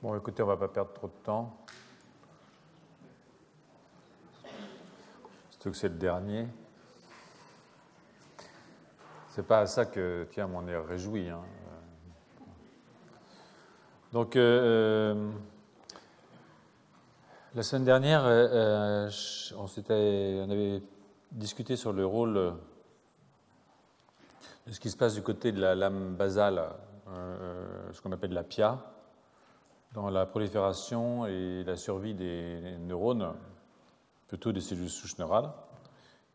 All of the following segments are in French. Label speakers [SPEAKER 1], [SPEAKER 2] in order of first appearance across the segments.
[SPEAKER 1] Bon, écoutez, on ne va pas perdre trop de temps. Surtout que c'est le dernier. C'est pas à ça que, tiens, m'en est réjoui. Hein. Donc, la semaine dernière, on avait discuté sur le rôle de ce qui se passe du côté de la lame basale, ce qu'on appelle la PIA, dans la prolifération et la survie des neurones, plutôt des cellules souches neurales,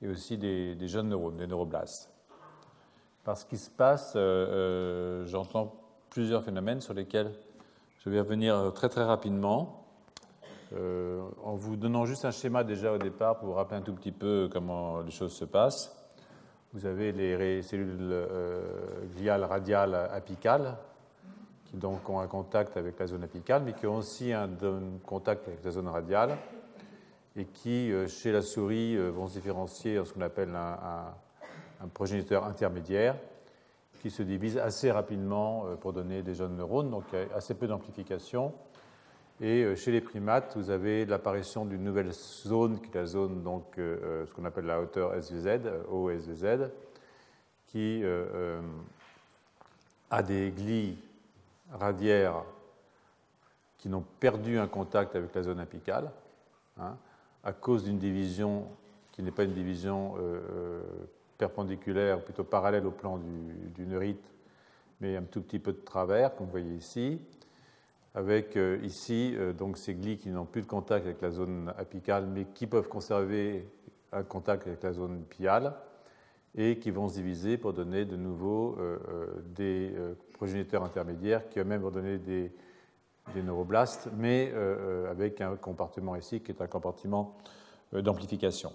[SPEAKER 1] et aussi des jeunes neurones, des neuroblastes. Par ce qui se passe, j'entends plusieurs phénomènes sur lesquels je vais revenir très très rapidement, en vous donnant juste un schéma déjà au départ pour vous rappeler un tout petit peu comment les choses se passent. Vous avez les cellules gliales radiales apicales, qui donc ont un contact avec la zone apicale, mais qui ont aussi un contact avec la zone radiale, et qui, chez la souris, vont se différencier en ce qu'on appelle un progéniteur intermédiaire, qui se divise assez rapidement pour donner des jeunes neurones, donc il y a assez peu d'amplification. Et chez les primates, vous avez l'apparition d'une nouvelle zone, qui est la zone, donc, ce qu'on appelle la hauteur SVZ, OSVZ, qui a des glies radiaires qui n'ont perdu un contact avec la zone apicale, hein, à cause d'une division qui n'est pas une division perpendiculaire, plutôt parallèle au plan du neurite, mais un tout petit peu de travers, comme vous voyez ici, avec ici donc ces glies qui n'ont plus de contact avec la zone apicale, mais qui peuvent conserver un contact avec la zone piale, et qui vont se diviser pour donner de nouveau des progéniteurs intermédiaires qui eux-mêmes vont donner des neuroblastes, mais avec un compartiment ici qui est un compartiment d'amplification.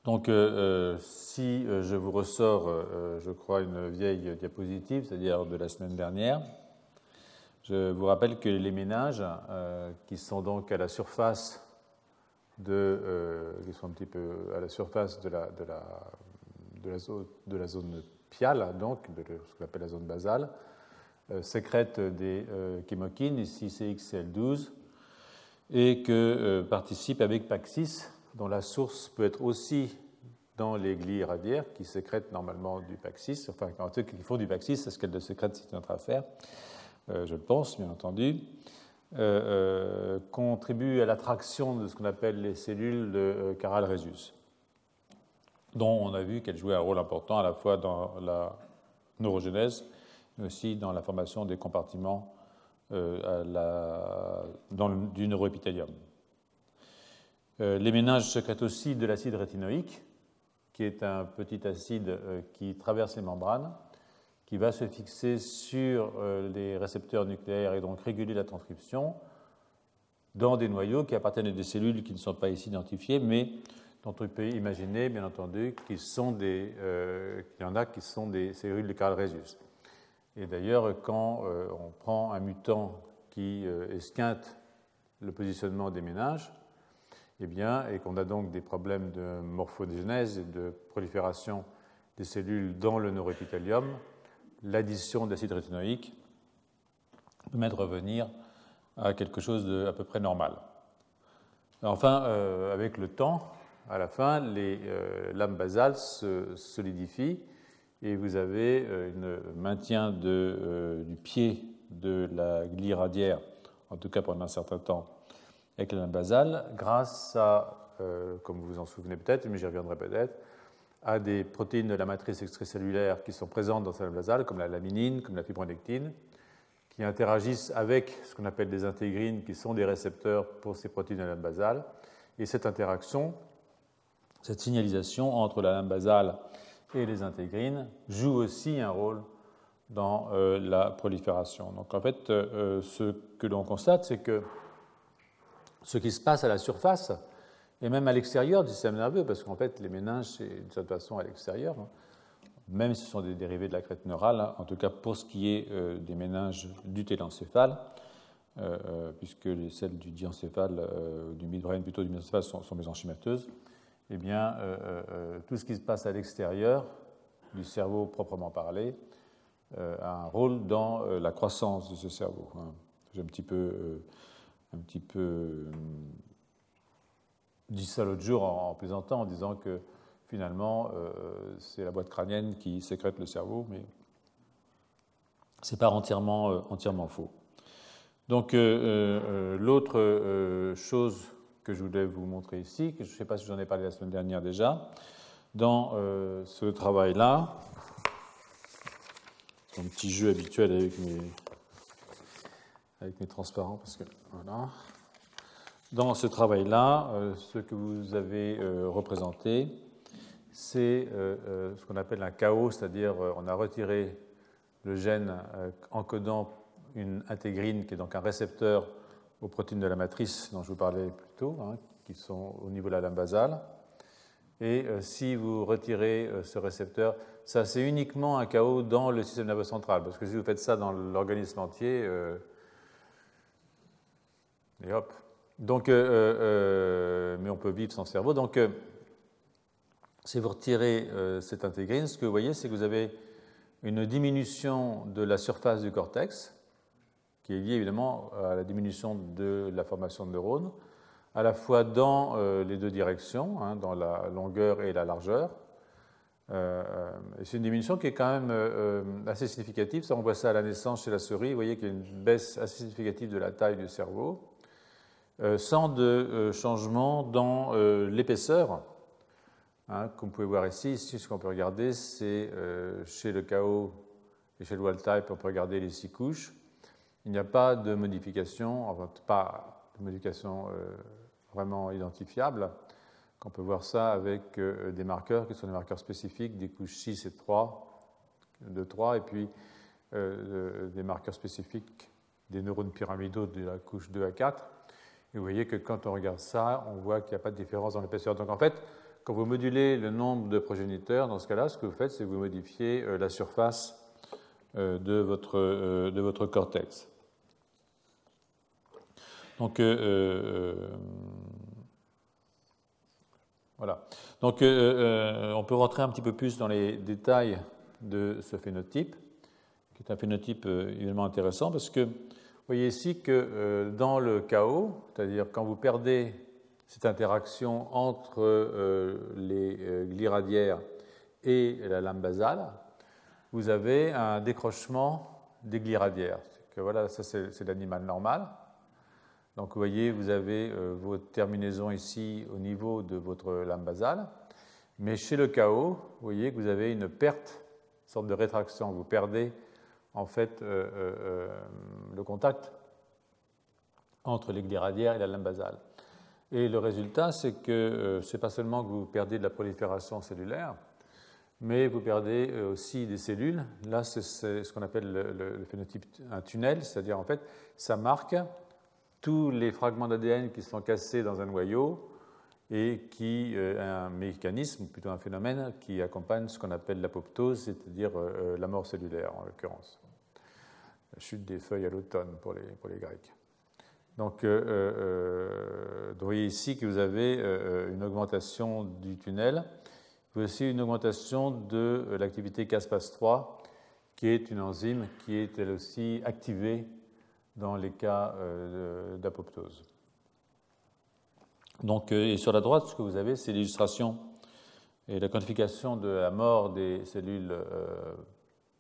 [SPEAKER 1] Donc, si je vous ressors, je crois, une vieille diapositive, c'est-à-dire de la semaine dernière, je vous rappelle que les méninges, qui sont donc à la surface qui sont un petit peu à la surface de la zone piale, donc de ce qu'on appelle la zone basale, sécrètent des chymokines, ici CXCL12, et que participent avec PAX6, dont la source peut être aussi dans les glies radiaires, qui sécrètent normalement du PAX6, enfin, en tout cas, qui font du PAX6, c'est ce qu'elles le sécrètent, c'est notre affaire, je le pense, bien entendu, contribuent à l'attraction de ce qu'on appelle les cellules de Caral-Rhesus, dont on a vu qu'elles jouaient un rôle important à la fois dans la neurogenèse, mais aussi dans la formation des compartiments du neuroépithélium. Les méninges sécrètent aussi de l'acide rétinoïque, qui est un petit acide qui traverse les membranes, qui va se fixer sur les récepteurs nucléaires et donc réguler la transcription dans des noyaux qui appartiennent à des cellules qui ne sont pas ici identifiées, mais dont on peut imaginer, bien entendu, qu'il y en a qui sont des cellules de Caral-Rhesus. Et d'ailleurs, quand on prend un mutant qui esquinte le positionnement des méninges, eh bien, et qu'on a donc des problèmes de morphogénèse et de prolifération des cellules dans le neuroépithélium, l'addition d'acide rétinoïque permet de revenir à quelque chose d'à peu près normal. Enfin, avec le temps, à la fin, les lames basales se solidifient et vous avez un maintien du pied de la glie radiaire, en tout cas pendant un certain temps, avec la lame basale, grâce à, comme vous vous en souvenez peut-être, mais j'y reviendrai peut-être, à des protéines de la matrice extracellulaire qui sont présentes dans cette lame basale, comme la laminine, comme la fibronectine, qui interagissent avec ce qu'on appelle des intégrines, qui sont des récepteurs pour ces protéines de la lame basale. Et cette interaction, cette signalisation entre la lame basale et les intégrines joue aussi un rôle dans la prolifération. Donc en fait, ce que l'on constate, c'est que ce qui se passe à la surface, et même à l'extérieur du système nerveux, parce qu'en fait, les méninges, c'est d'une certaine façon à l'extérieur, hein, même si ce sont des dérivés de la crête neurale, hein, en tout cas pour ce qui est des méninges du télencéphale, puisque celles du diencéphale, du midbrain plutôt du mésencéphale sont mésenchymateuses, eh bien, tout ce qui se passe à l'extérieur du cerveau proprement parlé a un rôle dans la croissance de ce cerveau. Hein. J'ai un petit peu dit ça l'autre jour en plaisantant, en disant que finalement, c'est la boîte crânienne qui sécrète le cerveau, mais ce n'est pas entièrement faux. Donc, l'autre chose que je voulais vous montrer ici, que je ne sais pas si j'en ai parlé la semaine dernière déjà, dans ce travail-là, un petit jeu habituel avec mes transparents, parce que voilà. Dans ce travail-là, ce que vous avez représenté, c'est ce qu'on appelle un chaos, c'est-à-dire on a retiré le gène encodant une intégrine, qui est donc un récepteur aux protéines de la matrice dont je vous parlais plus tôt, hein, qui sont au niveau de la lame basale. Et si vous retirez ce récepteur, ça c'est uniquement un chaos dans le système nerveux central, parce que si vous faites ça dans l'organisme entier, et hop. Donc, mais on peut vivre sans cerveau. Donc, si vous retirez cette intégrine, ce que vous voyez, c'est que vous avez une diminution de la surface du cortex, qui est liée évidemment à la diminution de la formation de neurones, à la fois dans les deux directions, hein, dans la longueur et la largeur. C'est une diminution qui est quand même assez significative. Ça, on voit ça à la naissance chez la souris. Vous voyez qu'il y a une baisse assez significative de la taille du cerveau, sans de changement dans l'épaisseur. Hein, comme vous pouvez voir ici, ce qu'on peut regarder, c'est chez le KO et chez le wild type, on peut regarder les 6 couches. Il n'y a pas de modification, enfin pas de modification vraiment identifiable. On peut voir ça avec des marqueurs qui sont des marqueurs spécifiques des couches 6 et 3, de 3, et puis des marqueurs spécifiques des neurones pyramidaux de la couche 2 à 4. Et vous voyez que quand on regarde ça, on voit qu'il n'y a pas de différence dans l'épaisseur. Donc en fait, quand vous modulez le nombre de progéniteurs, dans ce cas-là, ce que vous faites, c'est que vous modifiez la surface de votre cortex. Donc, voilà. Donc, on peut rentrer un petit peu plus dans les détails de ce phénotype, qui est un phénotype évidemment intéressant, parce que vous voyez ici que dans le chaos, c'est-à-dire quand vous perdez cette interaction entre les glis radiaires et la lame basale, vous avez un décrochement des glis radiaires. Que voilà, ça c'est l'animal normal. Donc vous voyez, vous avez votre terminaison ici au niveau de votre lame basale. Mais chez le chaos, vous voyez que vous avez une perte, une sorte de rétraction. Vous perdez en fait le contact entre les glis radiaires et la lame basale. Et le résultat, c'est que ce n'est pas seulement que vous perdez de la prolifération cellulaire, mais vous perdez aussi des cellules. Là, c'est ce qu'on appelle le phénotype un tunnel, c'est-à-dire en fait, ça marque tous les fragments d'ADN qui sont cassés dans un noyau et qui a un mécanisme, plutôt un phénomène, qui accompagne ce qu'on appelle l'apoptose, c'est-à-dire la mort cellulaire en l'occurrence. La chute des feuilles à l'automne pour les Grecs. Donc, vous voyez ici que vous avez une augmentation du tunnel. Vous avez aussi une augmentation de l'activité caspase-3, qui est une enzyme qui est elle aussi activée dans les cas d'apoptose. Donc, et sur la droite, ce que vous avez, c'est l'illustration et la quantification de la mort des cellules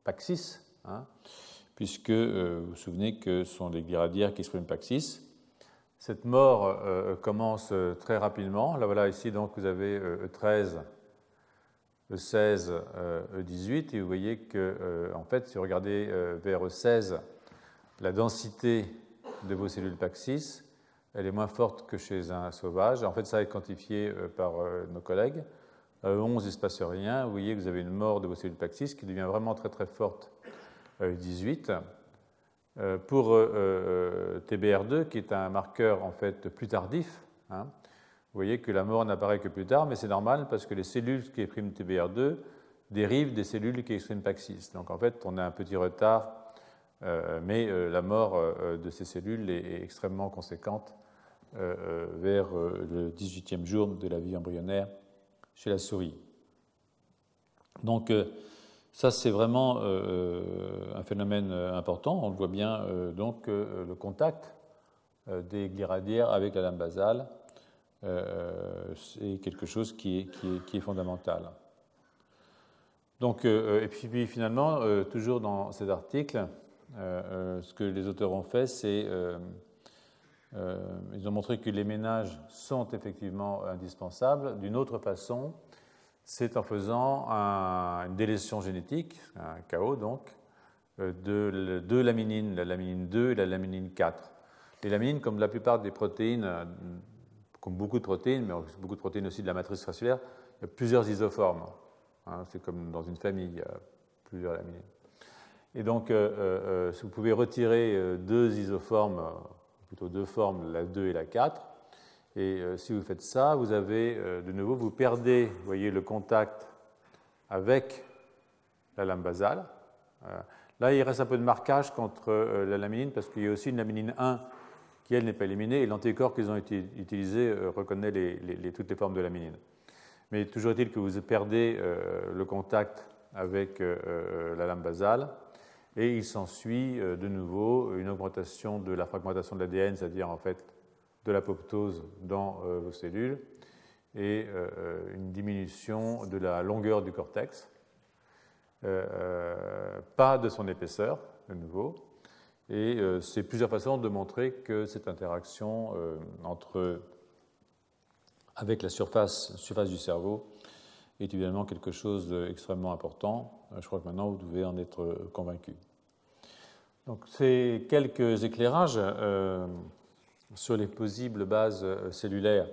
[SPEAKER 1] PAX6, hein, puisque vous vous souvenez que ce sont les glis radiaires qui expriment PAX6. Cette mort commence très rapidement. Là, voilà, ici, donc, vous avez E13, E16, E18, et vous voyez que, en fait, si vous regardez vers E16, la densité de vos cellules PAX6, elle est moins forte que chez un sauvage. En fait, ça est quantifié par nos collègues. À E11, il ne se passe rien. Vous voyez que vous avez une mort de vos cellules PAX6 qui devient vraiment très très forte à E18. Pour TBR2, qui est un marqueur en fait plus tardif, hein, vous voyez que la mort n'apparaît que plus tard, mais c'est normal parce que les cellules qui expriment TBR2 dérivent des cellules qui expriment PAX6. Donc en fait, on a un petit retard, mais la mort de ces cellules est extrêmement conséquente vers le 18e jour de la vie embryonnaire chez la souris. Donc Ça, c'est vraiment un phénomène important. On le voit bien, donc, le contact des guiradières avec la lame basale, c'est quelque chose qui est fondamental. Donc, et puis finalement, toujours dans ces articles, ce que les auteurs ont fait, c'est ils ont montré que les ménages sont effectivement indispensables. D'une autre façon, c'est en faisant une délétion génétique, un chaos donc, de deux laminines, la laminine 2 et la laminine 4. Les laminines, comme la plupart des protéines, comme beaucoup de protéines, mais beaucoup de protéines aussi de la matrice extracellulaire, il y a plusieurs isoformes. C'est comme dans une famille, il y a plusieurs laminines. Et donc, si vous pouvez retirer deux isoformes, plutôt deux formes, la 2 et la 4, et si vous faites ça, vous avez, de nouveau, vous perdez, vous voyez, le contact avec la lame basale. Là, il reste un peu de marquage contre la laminine, parce qu'il y a aussi une laminine 1 qui, elle, n'est pas éliminée, et l'anticorps qu'ils ont utilisé reconnaît toutes les formes de laminine. Mais toujours est-il que vous perdez le contact avec la lame basale, et il s'ensuit de nouveau une augmentation de la fragmentation de l'ADN, c'est-à-dire en fait de l'apoptose dans vos cellules, et une diminution de la longueur du cortex, pas de son épaisseur, de nouveau. Et c'est plusieurs façons de montrer que cette interaction avec la surface du cerveau est évidemment quelque chose d'extrêmement important. Je crois que maintenant vous devez en être convaincu. Donc, c'est quelques éclairages sur les possibles bases cellulaires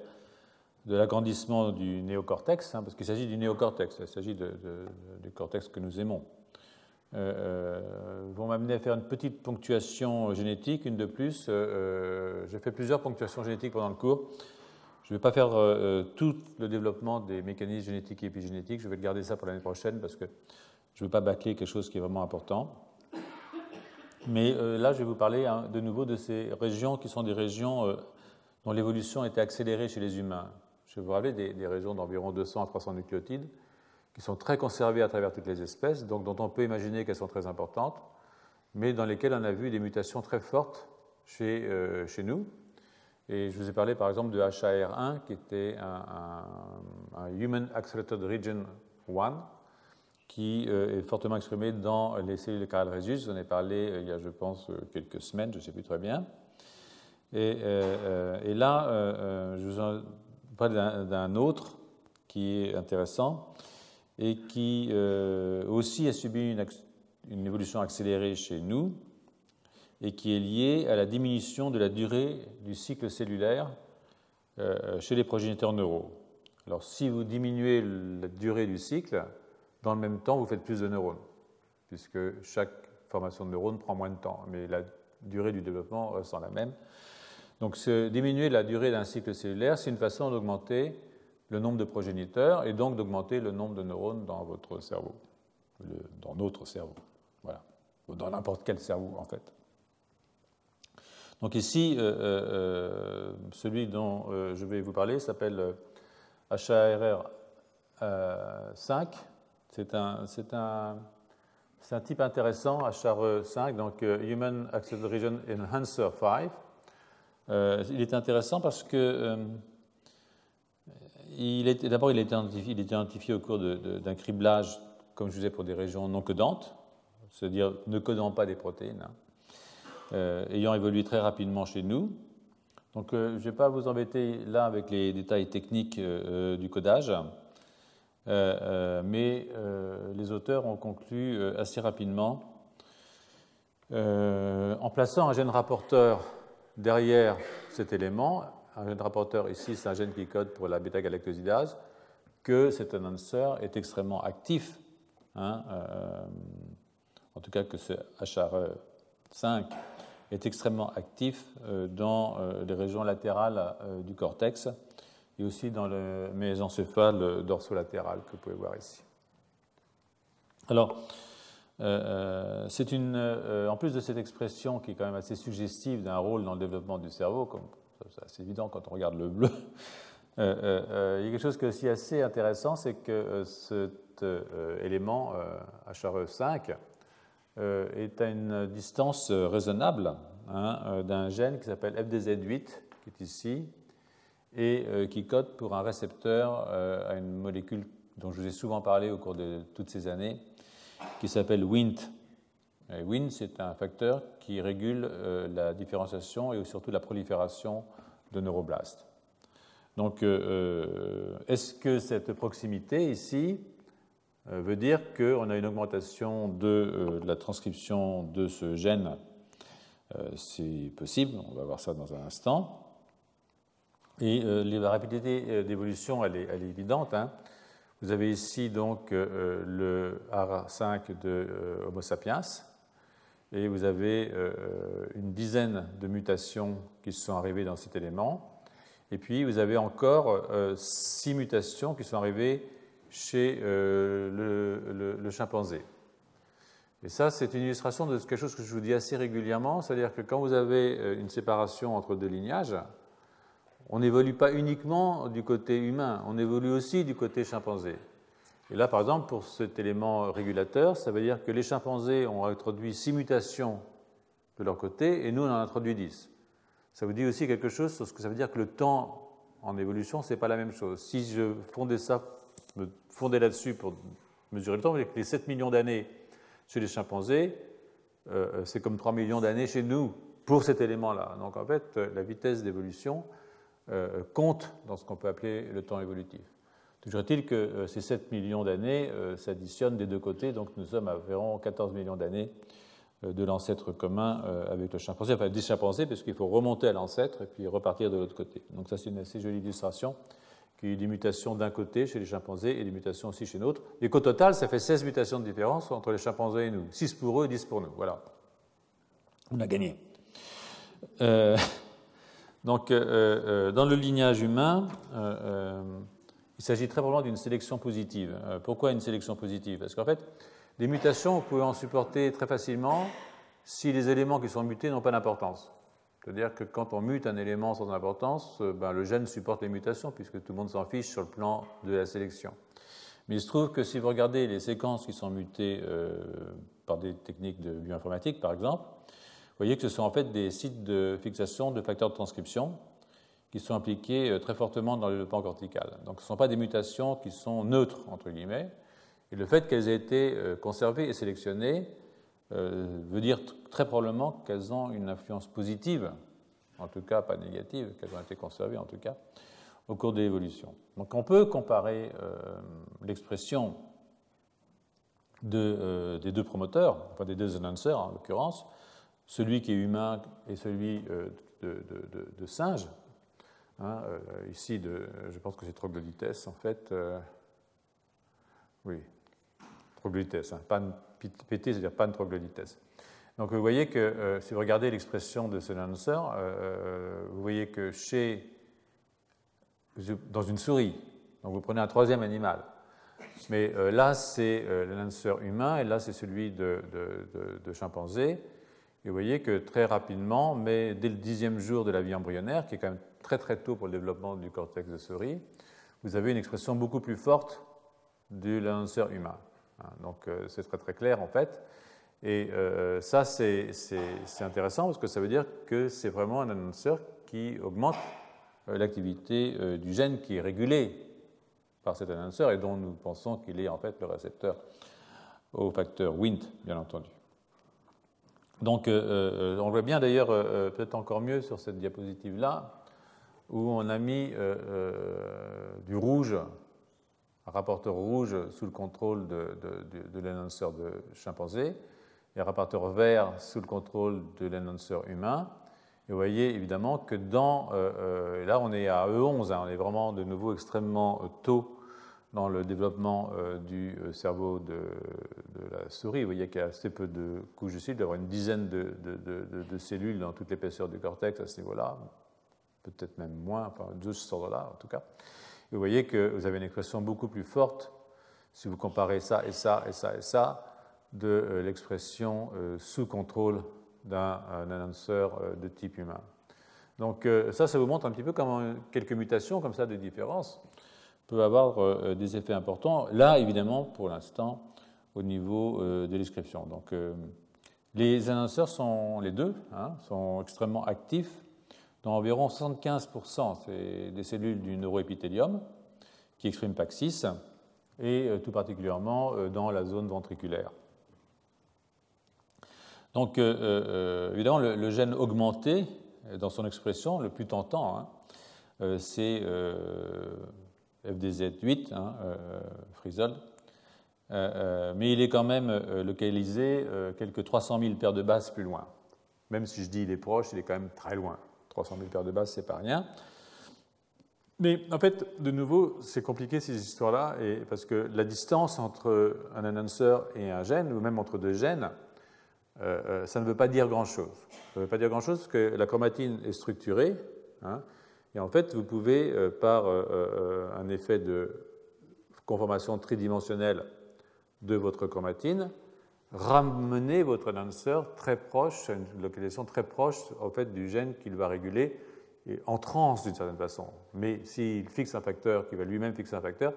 [SPEAKER 1] de l'agrandissement du néocortex, parce qu'il s'agit du néocortex, il s'agit du cortex que nous aimons. Vont m'amener à faire une petite ponctuation génétique, une de plus. J'ai fait plusieurs ponctuations génétiques pendant le cours. Je ne vais pas faire tout le développement des mécanismes génétiques et épigénétiques, je vais le garder ça pour l'année prochaine parce que je ne veux pas bâcler quelque chose qui est vraiment important. Mais là, je vais vous parler de nouveau de ces régions qui sont des régions dont l'évolution était accélérée chez les humains. Je vais vous rappeler des régions d'environ 200 à 300 nucléotides qui sont très conservées à travers toutes les espèces, donc dont on peut imaginer qu'elles sont très importantes, mais dans lesquelles on a vu des mutations très fortes chez nous. Et je vous ai parlé par exemple de HAR1, qui était un Human Accelerated Region 1, qui est fortement exprimé dans les cellules de Carrel Rhesus. J'en ai parlé il y a, je pense, quelques semaines, je ne sais plus très bien. Et là, je vous en parle d'un autre qui est intéressant et qui aussi a subi une évolution accélérée chez nous et qui est lié à la diminution de la durée du cycle cellulaire chez les progéniteurs neuraux. Alors, si vous diminuez la durée du cycle, dans le même temps, vous faites plus de neurones, puisque chaque formation de neurones prend moins de temps, mais la durée du développement reste la même. Donc, diminuer la durée d'un cycle cellulaire, c'est une façon d'augmenter le nombre de progéniteurs et donc d'augmenter le nombre de neurones dans votre cerveau, dans notre cerveau, voilà, ou dans n'importe quel cerveau en fait. Donc ici, celui dont je vais vous parler s'appelle HARR5. C'est un type intéressant, HARE5, donc Human Acceleration Enhancer 5. Il est intéressant parce que d'abord il a été identifié au cours d'un criblage, comme je disais, pour des régions non codantes, c'est-à-dire ne codant pas des protéines, ayant évolué très rapidement chez nous. Donc je ne vais pas vous embêter là avec les détails techniques du codage, mais les auteurs ont conclu assez rapidement, en plaçant un gène rapporteur derrière cet élément, un gène rapporteur ici, c'est un gène qui code pour la bêta-galactosidase, que cet enhancer est extrêmement actif, en tout cas que ce HARE5 est extrêmement actif dans les régions latérales du cortex et aussi dans le mésencéphale dorsolatéral que vous pouvez voir ici. Alors, c'est en plus de cette expression qui est quand même assez suggestive d'un rôle dans le développement du cerveau, comme c'est assez évident quand on regarde le bleu, il y a quelque chose qui est aussi assez intéressant, c'est que cet élément HRE5 est à une distance raisonnable d'un gène qui s'appelle FDZ8, qui est ici, et qui code pour un récepteur à une molécule dont je vous ai souvent parlé au cours de toutes ces années, qui s'appelle Wnt. Et Wnt, c'est un facteur qui régule la différenciation et surtout la prolifération de neuroblastes. Donc, est-ce que cette proximité ici veut dire qu'on a une augmentation de la transcription de ce gène? C'est possible, on va voir ça dans un instant. Et la rapidité d'évolution, elle est évidente. Vous avez ici donc le R5 de Homo sapiens, et vous avez une dizaine de mutations qui sont arrivées dans cet élément. Et puis, vous avez encore 6 mutations qui sont arrivées chez le chimpanzé. Et ça, c'est une illustration de quelque chose que je vous dis assez régulièrement, c'est-à-dire que quand vous avez une séparation entre deux lignages, on n'évolue pas uniquement du côté humain, on évolue aussi du côté chimpanzé. Et là, par exemple, pour cet élément régulateur, ça veut dire que les chimpanzés ont introduit 6 mutations de leur côté, et nous, on en a introduit 10. Ça vous dit aussi quelque chose sur ce que ça veut dire que le temps en évolution, ce n'est pas la même chose. Si je me fondais là-dessus pour mesurer le temps, vous voyez que les 7 millions d'années chez les chimpanzés, c'est comme 3 millions d'années chez nous pour cet élément-là. Donc en fait, la vitesse d'évolution compte dans ce qu'on peut appeler le temps évolutif. Toujours est-il que ces 7 millions d'années s'additionnent des deux côtés, donc nous sommes à environ 14 millions d'années de l'ancêtre commun avec le chimpanzé, enfin des chimpanzés, parce qu'il faut remonter à l'ancêtre et puis repartir de l'autre côté. Donc ça, c'est une assez jolie illustration, qu'il y a eu des mutations d'un côté chez les chimpanzés et des mutations aussi chez l'autre, et qu'au total, ça fait 16 mutations de différence entre les chimpanzés et nous. 6 pour eux et 10 pour nous. Voilà. On a gagné. Donc, dans le lignage humain, il s'agit très probablement d'une sélection positive. Pourquoi une sélection positive? Parce qu'en fait, les mutations, vous pouvez en supporter très facilement si les éléments qui sont mutés n'ont pas d'importance. C'est-à-dire que quand on mute un élément sans importance, le gène supporte les mutations puisque tout le monde s'en fiche sur le plan de la sélection. Mais il se trouve que si vous regardez les séquences qui sont mutées par des techniques de bioinformatique, par exemple, vous voyez que ce sont en fait des sites de fixation de facteurs de transcription qui sont impliqués très fortement dans le développement cortical. Donc ce ne sont pas des mutations qui sont neutres, entre guillemets, et le fait qu'elles aient été conservées et sélectionnées veut dire très probablement qu'elles ont une influence positive, en tout cas pas négative, qu'elles ont été conservées en tout cas, au cours de l'évolution. Donc on peut comparer l'expression des deux promoteurs, enfin des deux annonceurs en l'occurrence, celui qui est humain et celui de singe. Ici, je pense que c'est troglodytès en fait. Oui, troglodytès, PT, c'est-à-dire pan-troglodytès. Donc vous voyez que si vous regardez l'expression de ce annonceur, vous voyez que dans une souris, donc vous prenez un troisième animal, mais là c'est l'annonceur humain et là c'est celui de chimpanzé. Et vous voyez que très rapidement, mais dès le 10e jour de la vie embryonnaire, qui est quand même très très tôt pour le développement du cortex de souris, vous avez une expression beaucoup plus forte de l'annonceur humain. Donc c'est très très clair en fait. Et ça c'est intéressant parce que ça veut dire que c'est vraiment un annonceur qui augmente l'activité du gène qui est régulé par cet annonceur et dont nous pensons qu'il est en fait le récepteur au facteur Wnt, bien entendu. Donc, on voit bien d'ailleurs, peut-être encore mieux sur cette diapositive-là, où on a mis du rouge, un rapporteur rouge sous le contrôle de l'annonceur de chimpanzé, et un rapporteur vert sous le contrôle de l'annonceur humain. Et vous voyez évidemment que là on est à E11, on est vraiment de nouveau extrêmement tôt dans le développement du cerveau de la souris. Vous voyez qu'il y a assez peu de couches de cellules, il doit y avoir une dizaine de cellules dans toute l'épaisseur du cortex à ce niveau-là, peut-être même moins, enfin de ce ordre-là en tout cas. Et vous voyez que vous avez une expression beaucoup plus forte, si vous comparez ça et ça et ça et ça, de l'expression sous contrôle d'un annonceur de type humain. Donc ça vous montre un petit peu comment quelques mutations comme ça de différence peuvent avoir des effets importants. Là, évidemment, pour l'instant, au niveau de l'inscription. Donc les annonceurs sont, les deux, sont extrêmement actifs dans environ 75% des cellules du neuroépithélium qui expriment PAX6 et tout particulièrement dans la zone ventriculaire. Donc évidemment, le gène augmenté dans son expression, le plus tentant, c'est FDZ8, Frizzled, mais il est quand même localisé quelques 300 000 paires de bases plus loin. Même si je dis il est proche, il est quand même très loin. 300 000 paires de bases, c'est pas rien. Mais en fait, de nouveau, c'est compliqué ces histoires-là, parce que la distance entre un annonceur et un gène, ou même entre deux gènes, ça ne veut pas dire grand-chose. Ça ne veut pas dire grand-chose parce que la chromatine est structurée, et en fait, vous pouvez, par un effet de conformation tridimensionnelle de votre chromatine, ramener votre annonceur très proche, à une localisation très proche en fait, du gène qu'il va réguler, et en transe d'une certaine façon. Mais s'il fixe un facteur, qui va lui-même fixer un facteur,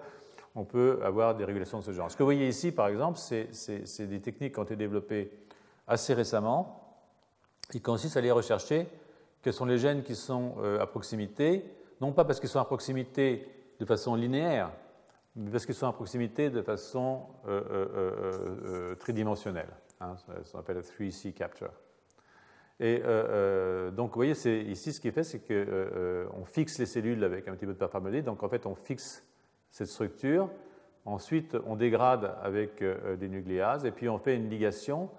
[SPEAKER 1] on peut avoir des régulations de ce genre. Ce que vous voyez ici, par exemple, c'est des techniques qui ont été développées assez récemment et qui consistent à aller rechercher quels sont les gènes qui sont à proximité, non pas parce qu'ils sont à proximité de façon linéaire, mais parce qu'ils sont à proximité de façon tridimensionnelle. Ça s'appelle 3C capture. Et donc, vous voyez, ici, ce qui est fait, c'est qu'on fixe les cellules avec un petit peu de performolide. Donc, en fait, on fixe cette structure. Ensuite, on dégrade avec des nucléases. Et puis, on fait une ligation.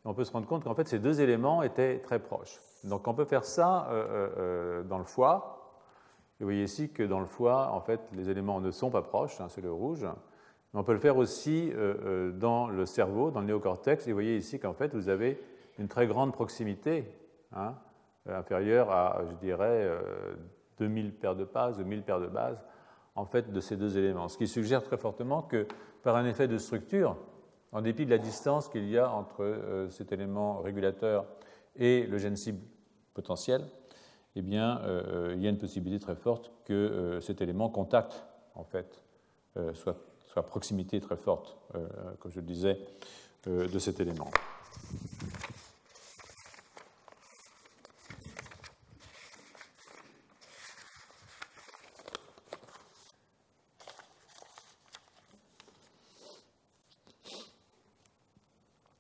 [SPEAKER 1] Et on peut se rendre compte qu'en fait, ces deux éléments étaient très proches. Donc, on peut faire ça dans le foie. Et vous voyez ici que dans le foie, en fait, les éléments ne sont pas proches. C'est le rouge. Mais on peut le faire aussi dans le cerveau, dans le néocortex. Et vous voyez ici qu'en fait, vous avez une très grande proximité, inférieure à, je dirais, 2000 paires de bases, 2000 paires de bases, en fait, de ces deux éléments. Ce qui suggère très fortement que, par un effet de structure, en dépit de la distance qu'il y a entre cet élément régulateur et le gène cible potentiel, eh bien, il y a une possibilité très forte que cet élément contacte, en fait, soit à proximité très forte, comme je le disais, de cet élément.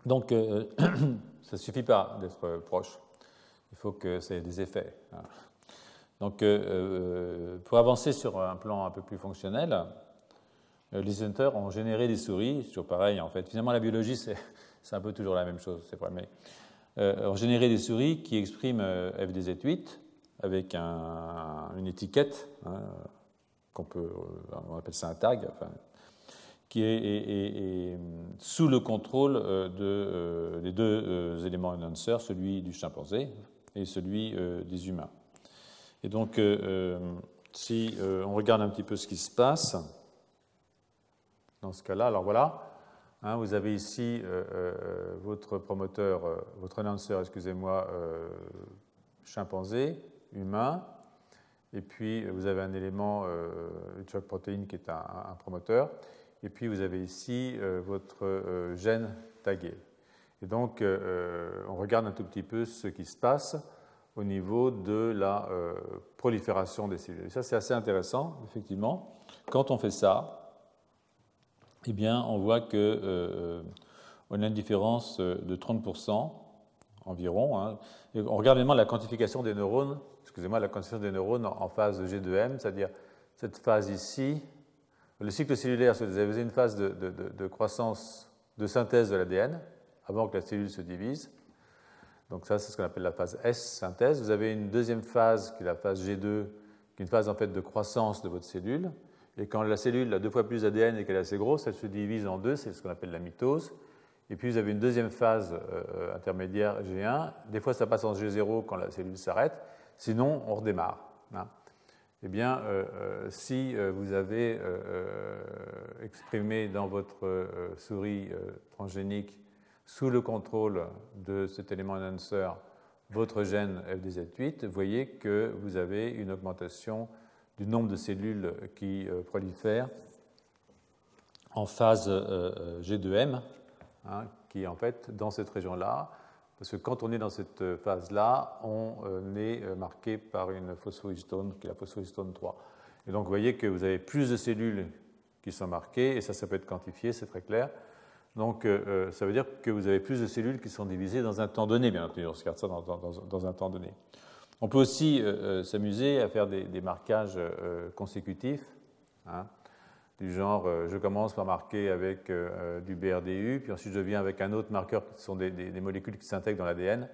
[SPEAKER 1] Donc, ça ne suffit pas d'être proche. Il faut que ça ait des effets. Donc, pour avancer sur un plan un peu plus fonctionnel, les auteurs ont généré des souris, toujours pareil en fait. Finalement, la biologie, c'est un peu toujours la même chose, c'est vrai, mais ont généré des souris qui expriment FDZ8 avec une étiquette, on appelle ça un tag, qui est sous le contrôle des deux éléments annonceurs, celui du chimpanzé et celui des humains. Et donc, si on regarde un petit peu ce qui se passe dans ce cas-là, alors voilà, vous avez ici votre promoteur, votre annonceur, excusez-moi, chimpanzé, humain, et puis vous avez un élément, une choc protéine qui est un promoteur. Et puis, vous avez ici votre gène tagué. Et donc, on regarde un tout petit peu ce qui se passe au niveau de la prolifération des cellules. Et ça, c'est assez intéressant, effectivement. Quand on fait ça, eh bien, on voit qu'on a une différence de 30% environ. Et on regarde également la quantification des neurones, la quantification des neurones en phase de G2M, c'est-à-dire cette phase ici. Le cycle cellulaire, vous avez une phase de croissance, de synthèse de l'ADN, avant que la cellule se divise. Donc ça, c'est ce qu'on appelle la phase S, synthèse. Vous avez une deuxième phase, qui est la phase G2, qui est une phase en fait de croissance de votre cellule. Et quand la cellule a 2 fois plus d'ADN et qu'elle est assez grosse, elle se divise en deux, c'est ce qu'on appelle la mitose. Et puis vous avez une deuxième phase intermédiaire G1. Des fois, ça passe en G0 quand la cellule s'arrête. Sinon, on redémarre. Eh bien, si vous avez exprimé dans votre souris transgénique, sous le contrôle de cet élément annonceur, votre gène FDZ8, vous voyez que vous avez une augmentation du nombre de cellules qui prolifèrent en phase G2M, hein, qui est en fait dans cette région-là, parce que quand on est dans cette phase-là, on est marqué par une phosphohistone, qui est la phosphohistone 3. Et donc vous voyez que vous avez plus de cellules qui sont marquées, et ça peut être quantifié, c'est très clair. Donc ça veut dire que vous avez plus de cellules qui sont divisées dans un temps donné, bien entendu, on regarde ça dans un temps donné. On peut aussi s'amuser à faire des marquages consécutifs, hein, du genre je commence par marquer avec du BRDU, puis ensuite je viens avec un autre marqueur qui sont des molécules qui s'intègrent dans l'ADN,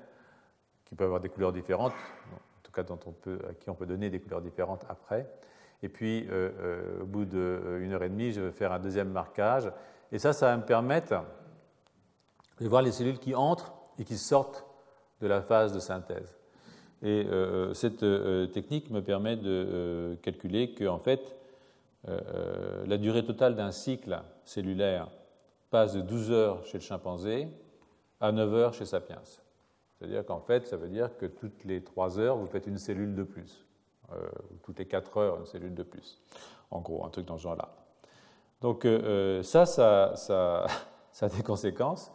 [SPEAKER 1] qui peuvent avoir des couleurs différentes, en tout cas à qui on peut donner des couleurs différentes après. Et puis au bout d'1 heure et demie, je vais faire un deuxième marquage. Et ça va me permettre de voir les cellules qui entrent et qui sortent de la phase de synthèse. Et cette technique me permet de calculer que, en fait, la durée totale d'un cycle cellulaire passe de 12 heures chez le chimpanzé à 9 heures chez Sapiens. C'est-à-dire qu'en fait, ça veut dire que toutes les 3 heures, vous faites une cellule de plus. Toutes les 4 heures, une cellule de plus. En gros, un truc dans ce genre-là. Donc ça a des conséquences.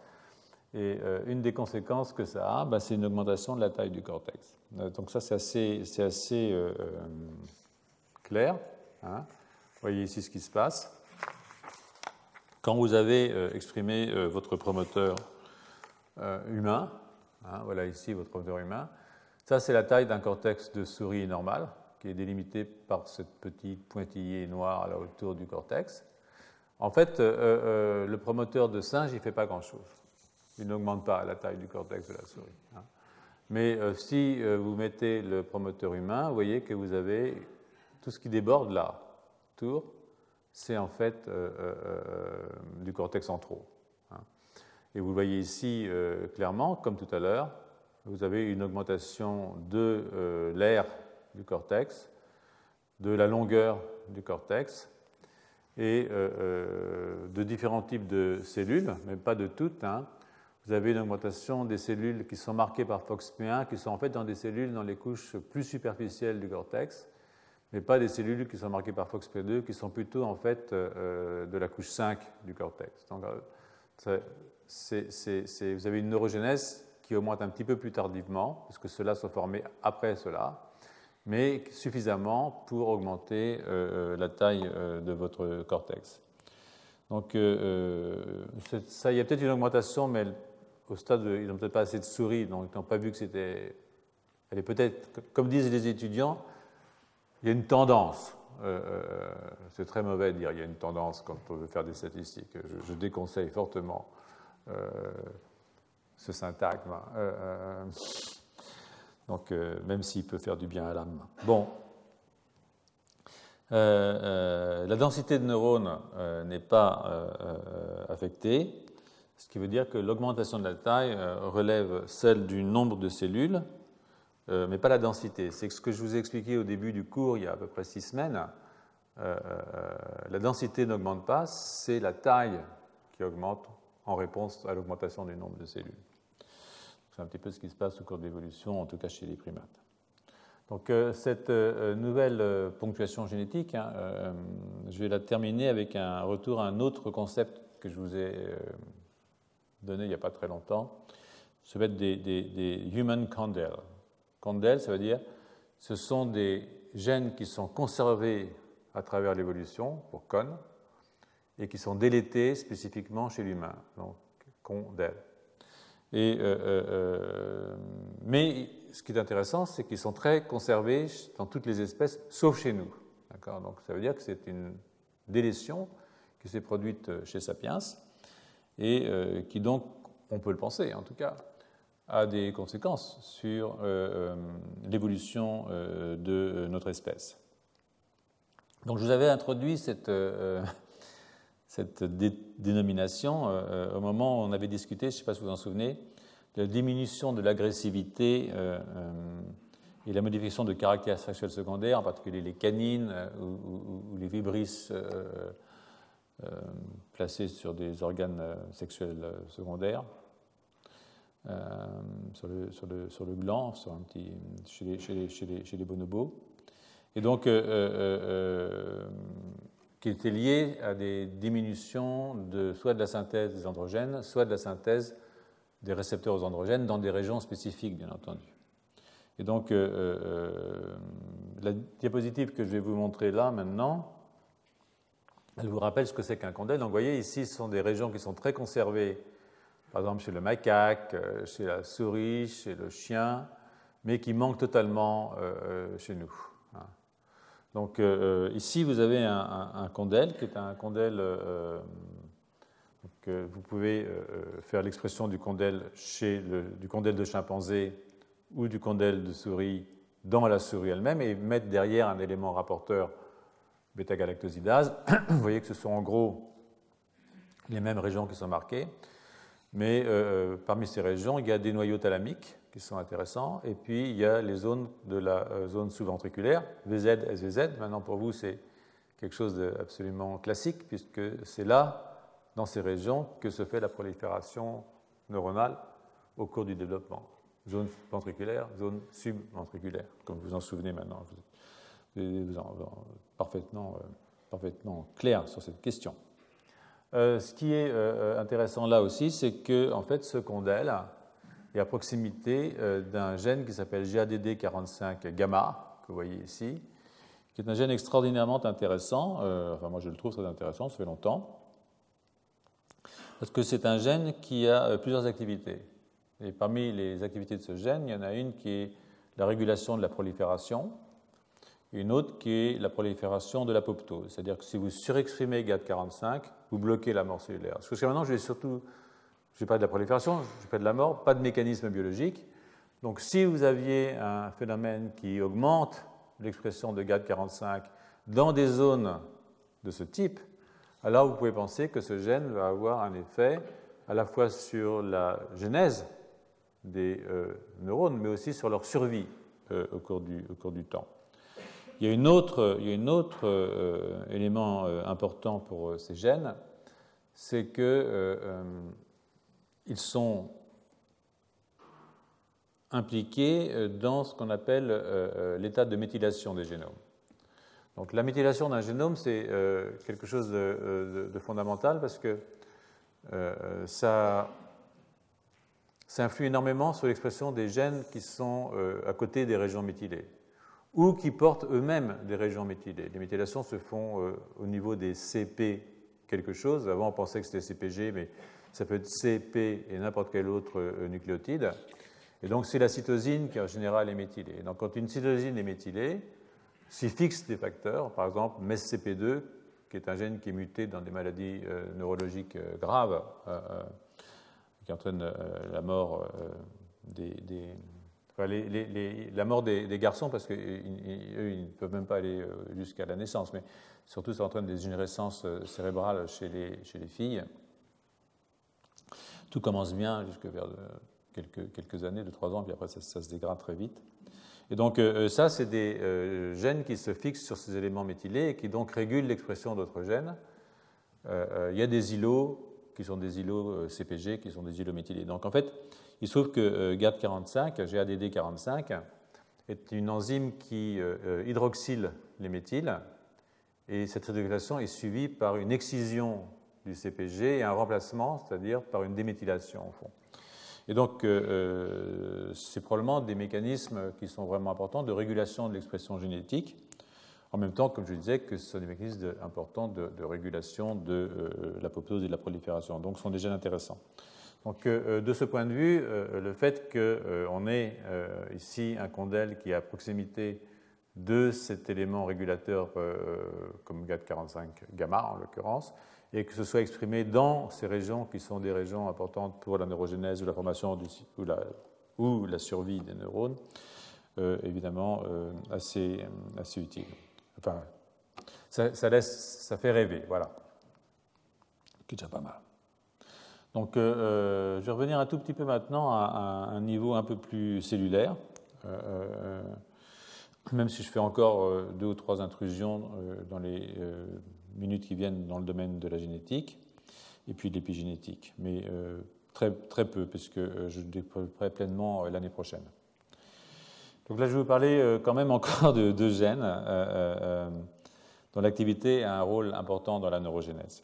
[SPEAKER 1] Et une des conséquences que ça a, c'est une augmentation de la taille du cortex. Donc ça, c'est assez clair. Hein. Vous voyez ici ce qui se passe. Quand vous avez exprimé votre promoteur humain, hein, voilà ici votre promoteur humain, ça c'est la taille d'un cortex de souris normal, qui est délimité par cette petite pointillée noire là autour du cortex. En fait, le promoteur de singe, il ne fait pas grand-chose. Il n'augmente pas la taille du cortex de la souris. Hein. Mais si vous mettez le promoteur humain, vous voyez que vous avez tout ce qui déborde là, autour, c'est en fait du cortex en trop. Hein. Et vous le voyez ici clairement, comme tout à l'heure, vous avez une augmentation de l'aire du cortex, de la longueur du cortex, et de différents types de cellules, mais pas de toutes. Hein. Vous avez une augmentation des cellules qui sont marquées par FOXP1, qui sont en fait dans des cellules dans les couches plus superficielles du cortex, mais pas des cellules qui sont marquées par FOXP2, qui sont plutôt en fait de la couche 5 du cortex. Donc, vous avez une neurogénèse qui augmente un petit peu plus tardivement, parce que ceux-là sont formés après cela, mais suffisamment pour augmenter la taille de votre cortex. Donc, ça, il y a peut-être une augmentation, mais au stade, ils n'ont peut-être pas assez de souris, donc ils n'ont pas vu que c'était... Elle est peut-être, comme disent les étudiants, il y a une tendance. C'est très mauvais de dire il y a une tendance quand on veut faire des statistiques. Je déconseille fortement ce syntagme. Donc, même s'il peut faire du bien à l'âme. Bon. La densité de neurones n'est pas affectée, ce qui veut dire que l'augmentation de la taille relève celle du nombre de cellules, mais pas la densité. C'est ce que je vous ai expliqué au début du cours, il y a à peu près 6 semaines. La densité n'augmente pas, c'est la taille qui augmente en réponse à l'augmentation du nombre de cellules. C'est un petit peu ce qui se passe au cours de l'évolution, en tout cas chez les primates. Donc cette nouvelle ponctuation génétique, hein, je vais la terminer avec un retour à un autre concept que je vous ai donné il n'y a pas très longtemps. Ça va être des human condyle. Condyle, ça veut dire ce sont des gènes qui sont conservés à travers l'évolution, pour con, et qui sont délétés spécifiquement chez l'humain, donc condyle. Mais ce qui est intéressant, c'est qu'ils sont très conservés dans toutes les espèces, sauf chez nous. Donc ça veut dire que c'est une délétion qui s'est produite chez Sapiens et qui donc, on peut le penser en tout cas, a des conséquences sur l'évolution de notre espèce. Donc je vous avais introduit cette dénomination au moment où on avait discuté, je ne sais pas si vous vous en souvenez, de la diminution de l'agressivité et la modification de caractères sexuels secondaires, en particulier les canines ou les vibrisses placés sur des organes sexuels secondaires. sur le gland, chez les bonobos. Et donc, qui était lié à des diminutions soit de la synthèse des androgènes, soit de la synthèse des récepteurs aux androgènes dans des régions spécifiques, bien entendu. Et donc, la diapositive que je vais vous montrer là, maintenant, elle vous rappelle ce que c'est qu'un condyle. Donc, vous voyez, ici, ce sont des régions qui sont très conservées, par exemple chez le macaque, chez la souris, chez le chien, mais qui manquent totalement chez nous. Donc, ici, vous avez un condyle, qui est un condyle. Vous pouvez faire l'expression du condyle du condyle de chimpanzé ou du condyle de souris dans la souris elle-même et mettre derrière un élément rapporteur bêta-galactosidase. Vous voyez que ce sont en gros les mêmes régions qui sont marquées, mais parmi ces régions, il y a des noyaux thalamiques qui sont intéressants, et puis il y a les zones de la zone sous-ventriculaire, VZ, SVZ. Maintenant, pour vous, c'est quelque chose d'absolument classique, puisque c'est là, dans ces régions, que se fait la prolifération neuronale au cours du développement. Zone ventriculaire, zone subventriculaire, comme vous en souvenez maintenant. Vous êtes parfaitement clair sur cette question. Ce qui est intéressant là aussi, c'est que en fait, ce condyle est à proximité d'un gène qui s'appelle GADD45 gamma, que vous voyez ici, qui est un gène extraordinairement intéressant. Enfin, moi, je le trouve très intéressant, ça fait longtemps, parce que c'est un gène qui a plusieurs activités. Et parmi les activités de ce gène, il y en a une qui est la régulation de la prolifération, et une autre qui est la prolifération de l'apoptose. C'est-à-dire que si vous surexprimez GAD45, vous bloquez la mort cellulaire. Parce que maintenant, je vais pas de la prolifération, je fais de la mort, pas de mécanisme biologique. Donc, si vous aviez un phénomène qui augmente l'expression de GAD45 dans des zones de ce type, alors vous pouvez penser que ce gène va avoir un effet à la fois sur la genèse des neurones, mais aussi sur leur survie au cours du temps. Il y a un autre élément important pour ces gènes, c'est qu'ils sont impliqués dans ce qu'on appelle l'état de méthylation des génomes. Donc la méthylation d'un génome, c'est quelque chose de fondamental parce que ça influe énormément sur l'expression des gènes qui sont à côté des régions méthylées ou qui portent eux-mêmes des régions méthylées. Les méthylations se font au niveau des CP quelque chose. Avant, on pensait que c'était CPG, mais ça peut être CP et n'importe quel autre nucléotide. Et donc, c'est la cytosine qui, en général, est méthylée. Donc, quand une cytosine est méthylée, s'il fixe des facteurs, par exemple MESCP2, qui est un gène qui est muté dans des maladies neurologiques graves, qui entraîne la mort la mort des garçons, parce qu'eux, ils ne peuvent même pas aller jusqu'à la naissance, mais surtout, ça entraîne des dégénérescences cérébrales chez les filles. Tout commence bien jusque vers quelques années, 2-3 ans, puis après, ça se dégrade très vite. Et donc, ça, c'est des gènes qui se fixent sur ces éléments méthylés et qui donc régulent l'expression d'autres gènes. Il y a des îlots qui sont des îlots CPG, qui sont des îlots méthylés. Donc, en fait, il se trouve que GAD45, GADD45, est une enzyme qui hydroxyle les méthyles, et cette hydroxylation est suivie par une excision du CPG et un remplacement, c'est-à-dire par une déméthylation, au fond. Et donc, c'est probablement des mécanismes qui sont vraiment importants de régulation de l'expression génétique, en même temps, comme je disais, que ce sont des mécanismes importants de régulation de l'apoptose et de la prolifération. Donc, ce sont des gènes intéressants. Donc, de ce point de vue, le fait qu'on ait ici un condyle qui est à proximité de cet élément régulateur comme GAD45 gamma, en l'occurrence, et que ce soit exprimé dans ces régions qui sont des régions importantes pour la neurogénèse ou la formation ou la survie des neurones, évidemment assez utile. Enfin, ça fait rêver, voilà. C'est déjà pas mal. Donc, je vais revenir un tout petit peu maintenant à un niveau un peu plus cellulaire, même si je fais encore 2 ou 3 intrusions dans les minutes qui viennent dans le domaine de la génétique et puis de l'épigénétique. Mais très peu, puisque je le développerai pleinement l'année prochaine. Donc là, je vais vous parler quand même encore de deux gènes dont l'activité a un rôle important dans la neurogénèse.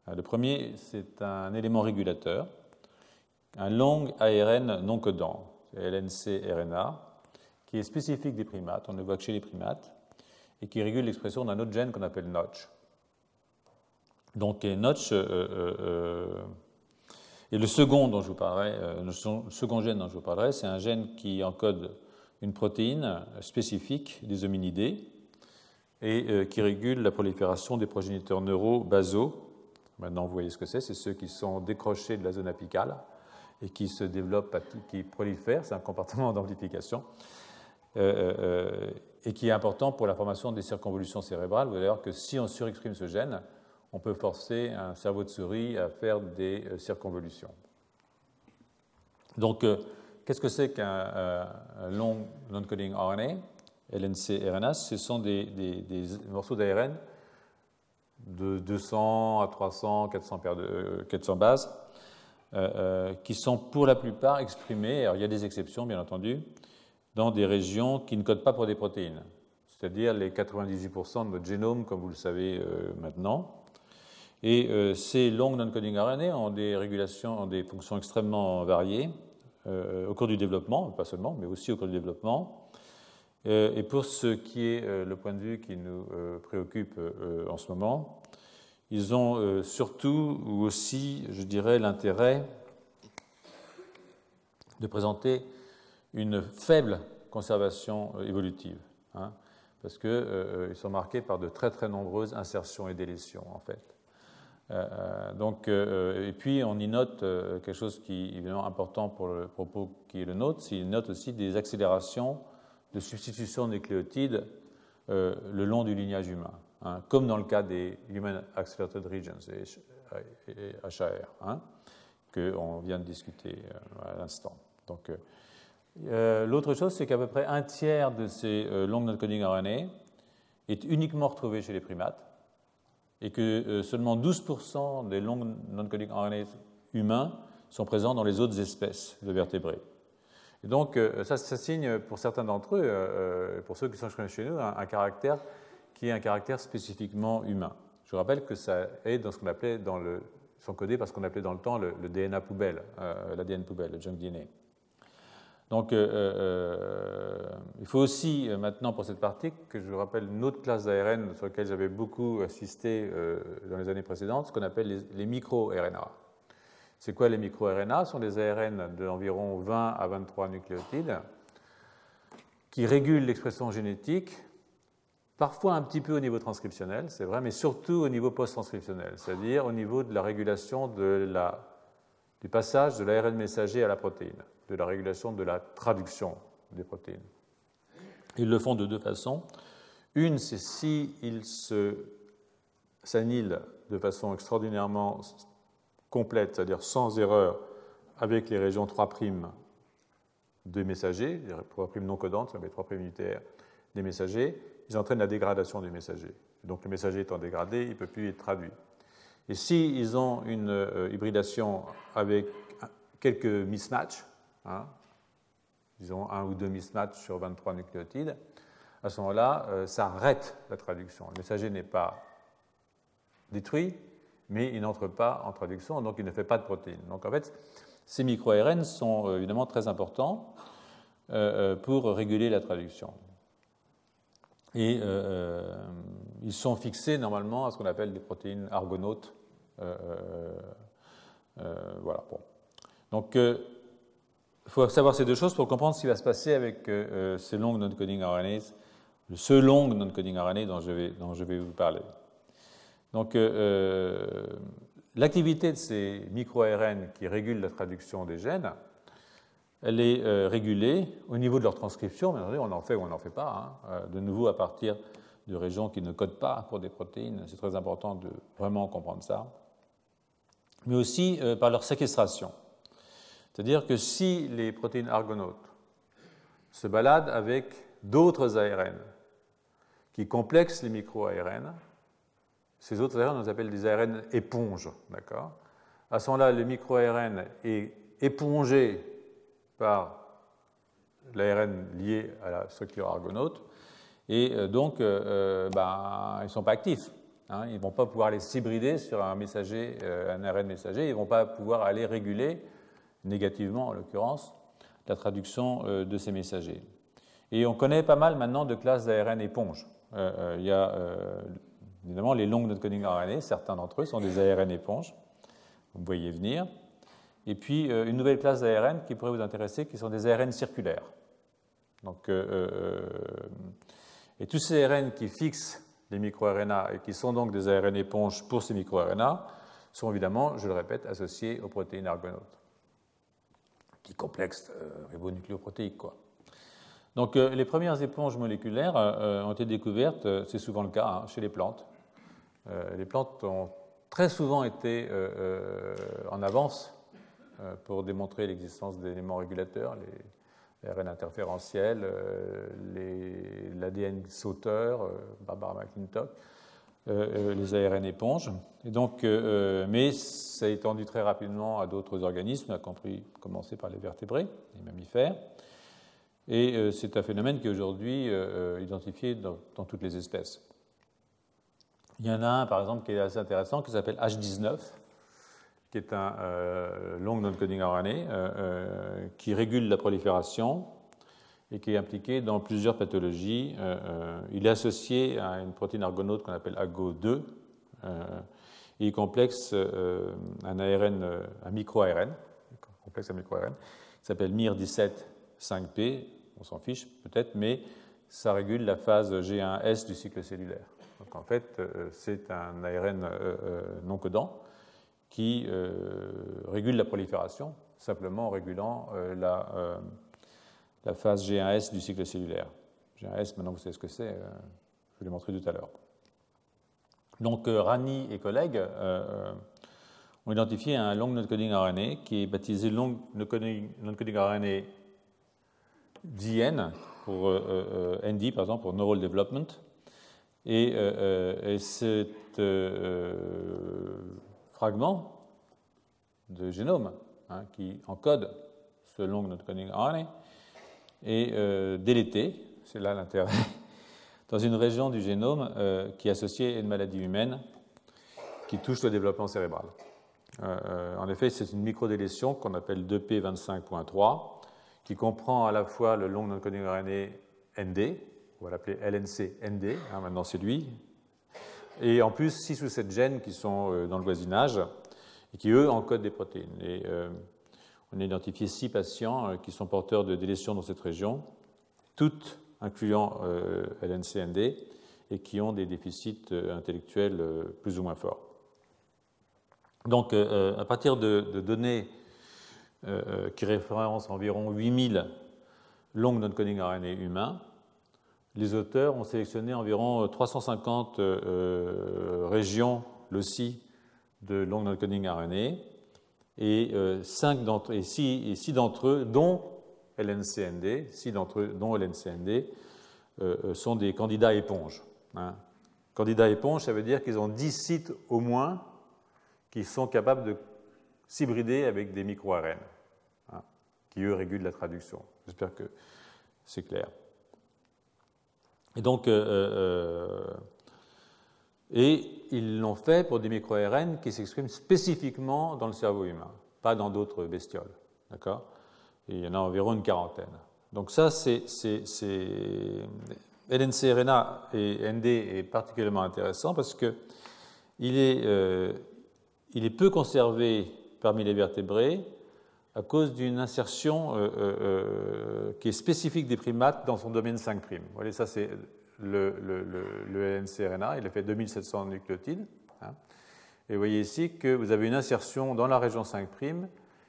[SPEAKER 1] Le premier, c'est un élément régulateur, un long ARN non codant, LNC-RNA, qui est spécifique des primates, on ne le voit que chez les primates, et qui régule l'expression d'un autre gène qu'on appelle Notch. Donc Notch et le second dont je vous parlerai, le second gène dont je vous parlerai, c'est un gène qui encode une protéine spécifique des hominidés et qui régule la prolifération des progéniteurs neuraux basaux. Maintenant, vous voyez ce que c'est ceux qui sont décrochés de la zone apicale et qui se développent, qui prolifèrent, c'est un comportement d'amplification, et qui est important pour la formation des circonvolutions cérébrales. Vous allez voir que si on surexprime ce gène, on peut forcer un cerveau de souris à faire des circonvolutions. Donc, qu'est-ce que c'est qu'un long non-coding RNA, LNC-RNA? Ce sont des morceaux d'ARN de 200 à 300, 400 bases qui sont pour la plupart exprimés, alors il y a des exceptions bien entendu, dans des régions qui ne codent pas pour des protéines, c'est-à-dire les 98% de notre génome, comme vous le savez maintenant. Et ces long non-coding RNA ont des régulations, ont des fonctions extrêmement variées au cours du développement, pas seulement, mais aussi au cours du développement. Et pour ce qui est le point de vue qui nous préoccupe en ce moment, ils ont surtout ou aussi, je dirais, l'intérêt de présenter une faible conservation évolutive, hein, parce qu'ils sont marqués par de très très nombreuses insertions et délétions en fait. Et puis on y note quelque chose qui est évidemment important pour le propos qui est le nôtre, c'est qu'il note aussi des accélérations de substitution de nucléotides le long du lignage humain, hein, comme dans le cas des Human Accelerated Regions, et HAR, hein, qu'on vient de discuter à l'instant. Donc, l'autre chose, c'est qu'à peu près un tiers de ces long non-coding RNA est uniquement retrouvé chez les primates, et que seulement 12% des long non-coding RNA humains sont présents dans les autres espèces de vertébrés. Et donc, ça signe pour certains d'entre eux, pour ceux qui sont exprimés chez nous, un caractère qui est un caractère spécifiquement humain. Je vous rappelle que ça est dans ce qu'on appelait sont codés par ce qu'on appelait dans le temps le DNA poubelle, l'ADN poubelle, le junk DNA. Donc, il faut aussi, maintenant pour cette partie, que je vous rappelle une autre classe d'ARN sur laquelle j'avais beaucoup assisté dans les années précédentes, ce qu'on appelle les micro-RNA. C'est quoi les micro-RNA? Ce sont des ARN d'environ 20 à 23 nucléotides qui régulent l'expression génétique, parfois un petit peu au niveau transcriptionnel, c'est vrai, mais surtout au niveau post-transcriptionnel, c'est-à-dire au niveau de la régulation du passage de l'ARN messager à la protéine, de la régulation de la traduction des protéines. Ils le font de deux faç' Une, c'est s'ils s'annihilent de façon extraordinairement complète, c'est-à-dire sans erreur, avec les régions 3' de messagers, les 3' non codantes, les 3' unitaires des messagers, ils entraînent la dégradation du messager. Donc le messager étant dégradé, il ne peut plus être traduit. Et s'ils ont une hybridation avec quelques mismatchs, hein, disons 1 ou 2 mismatchs sur 23 nucléotides, à ce moment-là, ça arrête la traduction. Le messager n'est pas détruit, mais il n'entre pas en traduction, donc il ne fait pas de protéines. Donc en fait, ces micro-ARN sont évidemment très importants pour réguler la traduction. Et ils sont fixés normalement à ce qu'on appelle des protéines argonautes. Voilà. Bon. Donc, il faut savoir ces deux choses pour comprendre ce qui va se passer avec ces long non-coding RNAs, ce long non-coding RNA dont je vais vous parler. Donc, l'activité de ces micro-ARN qui régulent la traduction des gènes, elle est régulée au niveau de leur transcription, mais on en fait ou on n'en fait pas, hein, de nouveau à partir de régions qui ne codent pas pour des protéines, c'est très important de vraiment comprendre ça, mais aussi par leur séquestration. C'est-à-dire que si les protéines argonautes se baladent avec d'autres ARN qui complexent les micro-ARN, ces autres ARN, on les appelle des ARN éponges, d'accord? À ce moment-là, le micro-ARN est épongé par l'ARN lié à la structure argonaute, et donc ils ne sont pas actifs. Hein, ils ne vont pas pouvoir aller s'hybrider sur un messager, un ARN messager, ils ne vont pas pouvoir aller réguler, négativement en l'occurrence, la traduction de ces messagers. Et on connaît pas mal maintenant de classes d'ARN éponges. Il y a évidemment les long non-coding RNA, certains d'entre eux sont des ARN éponges, vous me voyez venir. Et puis une nouvelle classe d'ARN qui pourrait vous intéresser, qui sont des ARN circulaires. Donc, et tous ces ARN qui fixent les microRNA et qui sont donc des ARN éponges pour ces microRNA sont évidemment, je le répète, associés aux protéines argonautes. Petit complexe ribonucléoprotéique, quoi. Donc les premières éponges moléculaires ont été découvertes, c'est souvent le cas, chez les plantes. Les plantes ont très souvent été en avance pour démontrer l'existence d'éléments régulateurs, les ARN interférentiels, l'ADN sauteur, Barbara McClintock, les ARN éponges. Et donc, mais ça a étendu très rapidement à d'autres organismes, à commencer par les vertébrés, les mammifères. Et c'est un phénomène qui est aujourd'hui identifié dans toutes les espèces. Il y en a un, par exemple, qui est assez intéressant, qui s'appelle H19, qui est un long non-coding RNA qui régule la prolifération et qui est impliqué dans plusieurs pathologies. Il est associé à une protéine argonaute qu'on appelle AGO2 et il complexe un ARN, un micro-ARN, complexe un micro-ARN, qui s'appelle MIR17-5P, on s'en fiche peut-être, mais ça régule la phase G1S du cycle cellulaire. Donc en fait, c'est un ARN non codant qui régule la prolifération, simplement en régulant la phase G1S du cycle cellulaire. G1S, maintenant vous savez ce que c'est, je l'ai montré tout à l'heure. Donc Rani et collègues ont identifié un long non-coding RNA qui est baptisé long non-coding RNA DN pour ND, par exemple, pour Neural Development. Et cet fragment de génome qui encode ce long non-coding RNA est délété, c'est là l'intérêt, dans une région du génome qui est associée à une maladie humaine qui touche le développement cérébral. En effet, c'est une microdélétion qu'on appelle 2P25.3 qui comprend à la fois le long non-coding RNA ND, on va l'appeler LNC-ND, maintenant c'est lui, et en plus 6 ou 7 gènes qui sont dans le voisinage et qui, eux, encodent des protéines. Et on a identifié 6 patients qui sont porteurs de délétions dans cette région, toutes incluant LNC-ND, et qui ont des déficits intellectuels plus ou moins forts. Donc, à partir de données qui référencent environ 8000 long non-coding RNA humains, les auteurs ont sélectionné environ 350 régions loci de long non-coding RNA et 6 d'entre eux, dont LNC-ND, sont des candidats éponges. Candidats éponges, ça veut dire qu'ils ont 10 sites au moins qui sont capables de s'hybrider avec des micro-ARN, qui eux régulent la traduction. J'espère que c'est clair. Et donc, ils l'ont fait pour des micro-ARN qui s'expriment spécifiquement dans le cerveau humain, pas dans d'autres bestioles. D'accord ? Et il y en a environ une quarantaine. Donc ça, LNC-RNA et ND est particulièrement intéressant parce que il est peu conservé parmi les vertébrés à cause d'une insertion qui est spécifique des primates dans son domaine 5'. Vous voyez, ça c'est le LNC-RNA, il a fait 2700 nucléotides. Et vous voyez ici que vous avez une insertion dans la région 5'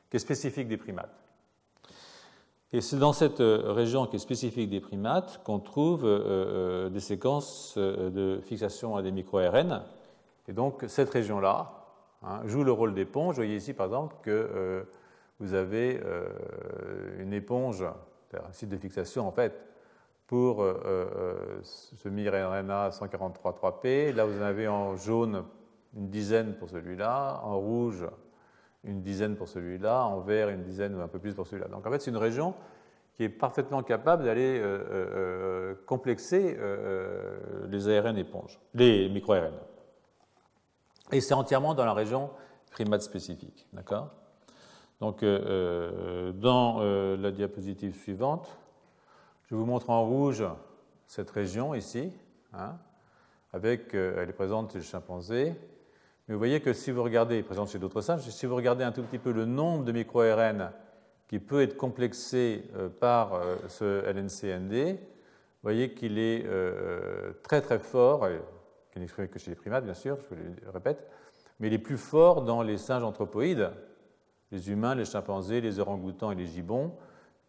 [SPEAKER 1] qui est spécifique des primates. Et c'est dans cette région qui est spécifique des primates qu'on trouve des séquences de fixation à des micro-ARN. Et donc cette région-là joue le rôle d'éponge. Vous voyez ici par exemple que vous avez une éponge, un site de fixation en fait, pour ce miRNA 143.3P. Là vous en avez en jaune une dizaine pour celui-là, en rouge une dizaine pour celui-là, en vert une dizaine ou un peu plus pour celui-là. Donc en fait, c'est une région qui est parfaitement capable d'aller complexer les ARN éponges, les micro-ARN. Et c'est entièrement dans la région primate spécifique. D'accord ? Donc, dans la diapositive suivante, je vous montre en rouge cette région ici, hein, avec, elle est présente chez le chimpanzé. Mais vous voyez que si vous regardez, présente chez d'autres singes, si vous regardez un tout petit peu le nombre de micro-ARN qui peut être complexé par ce LNCND, vous voyez qu'il est très très fort, qui n'est exprimé que chez les primates bien sûr, je le répète, mais il est plus fort dans les singes anthropoïdes, les humains, les chimpanzés, les orang-outans et les gibbons,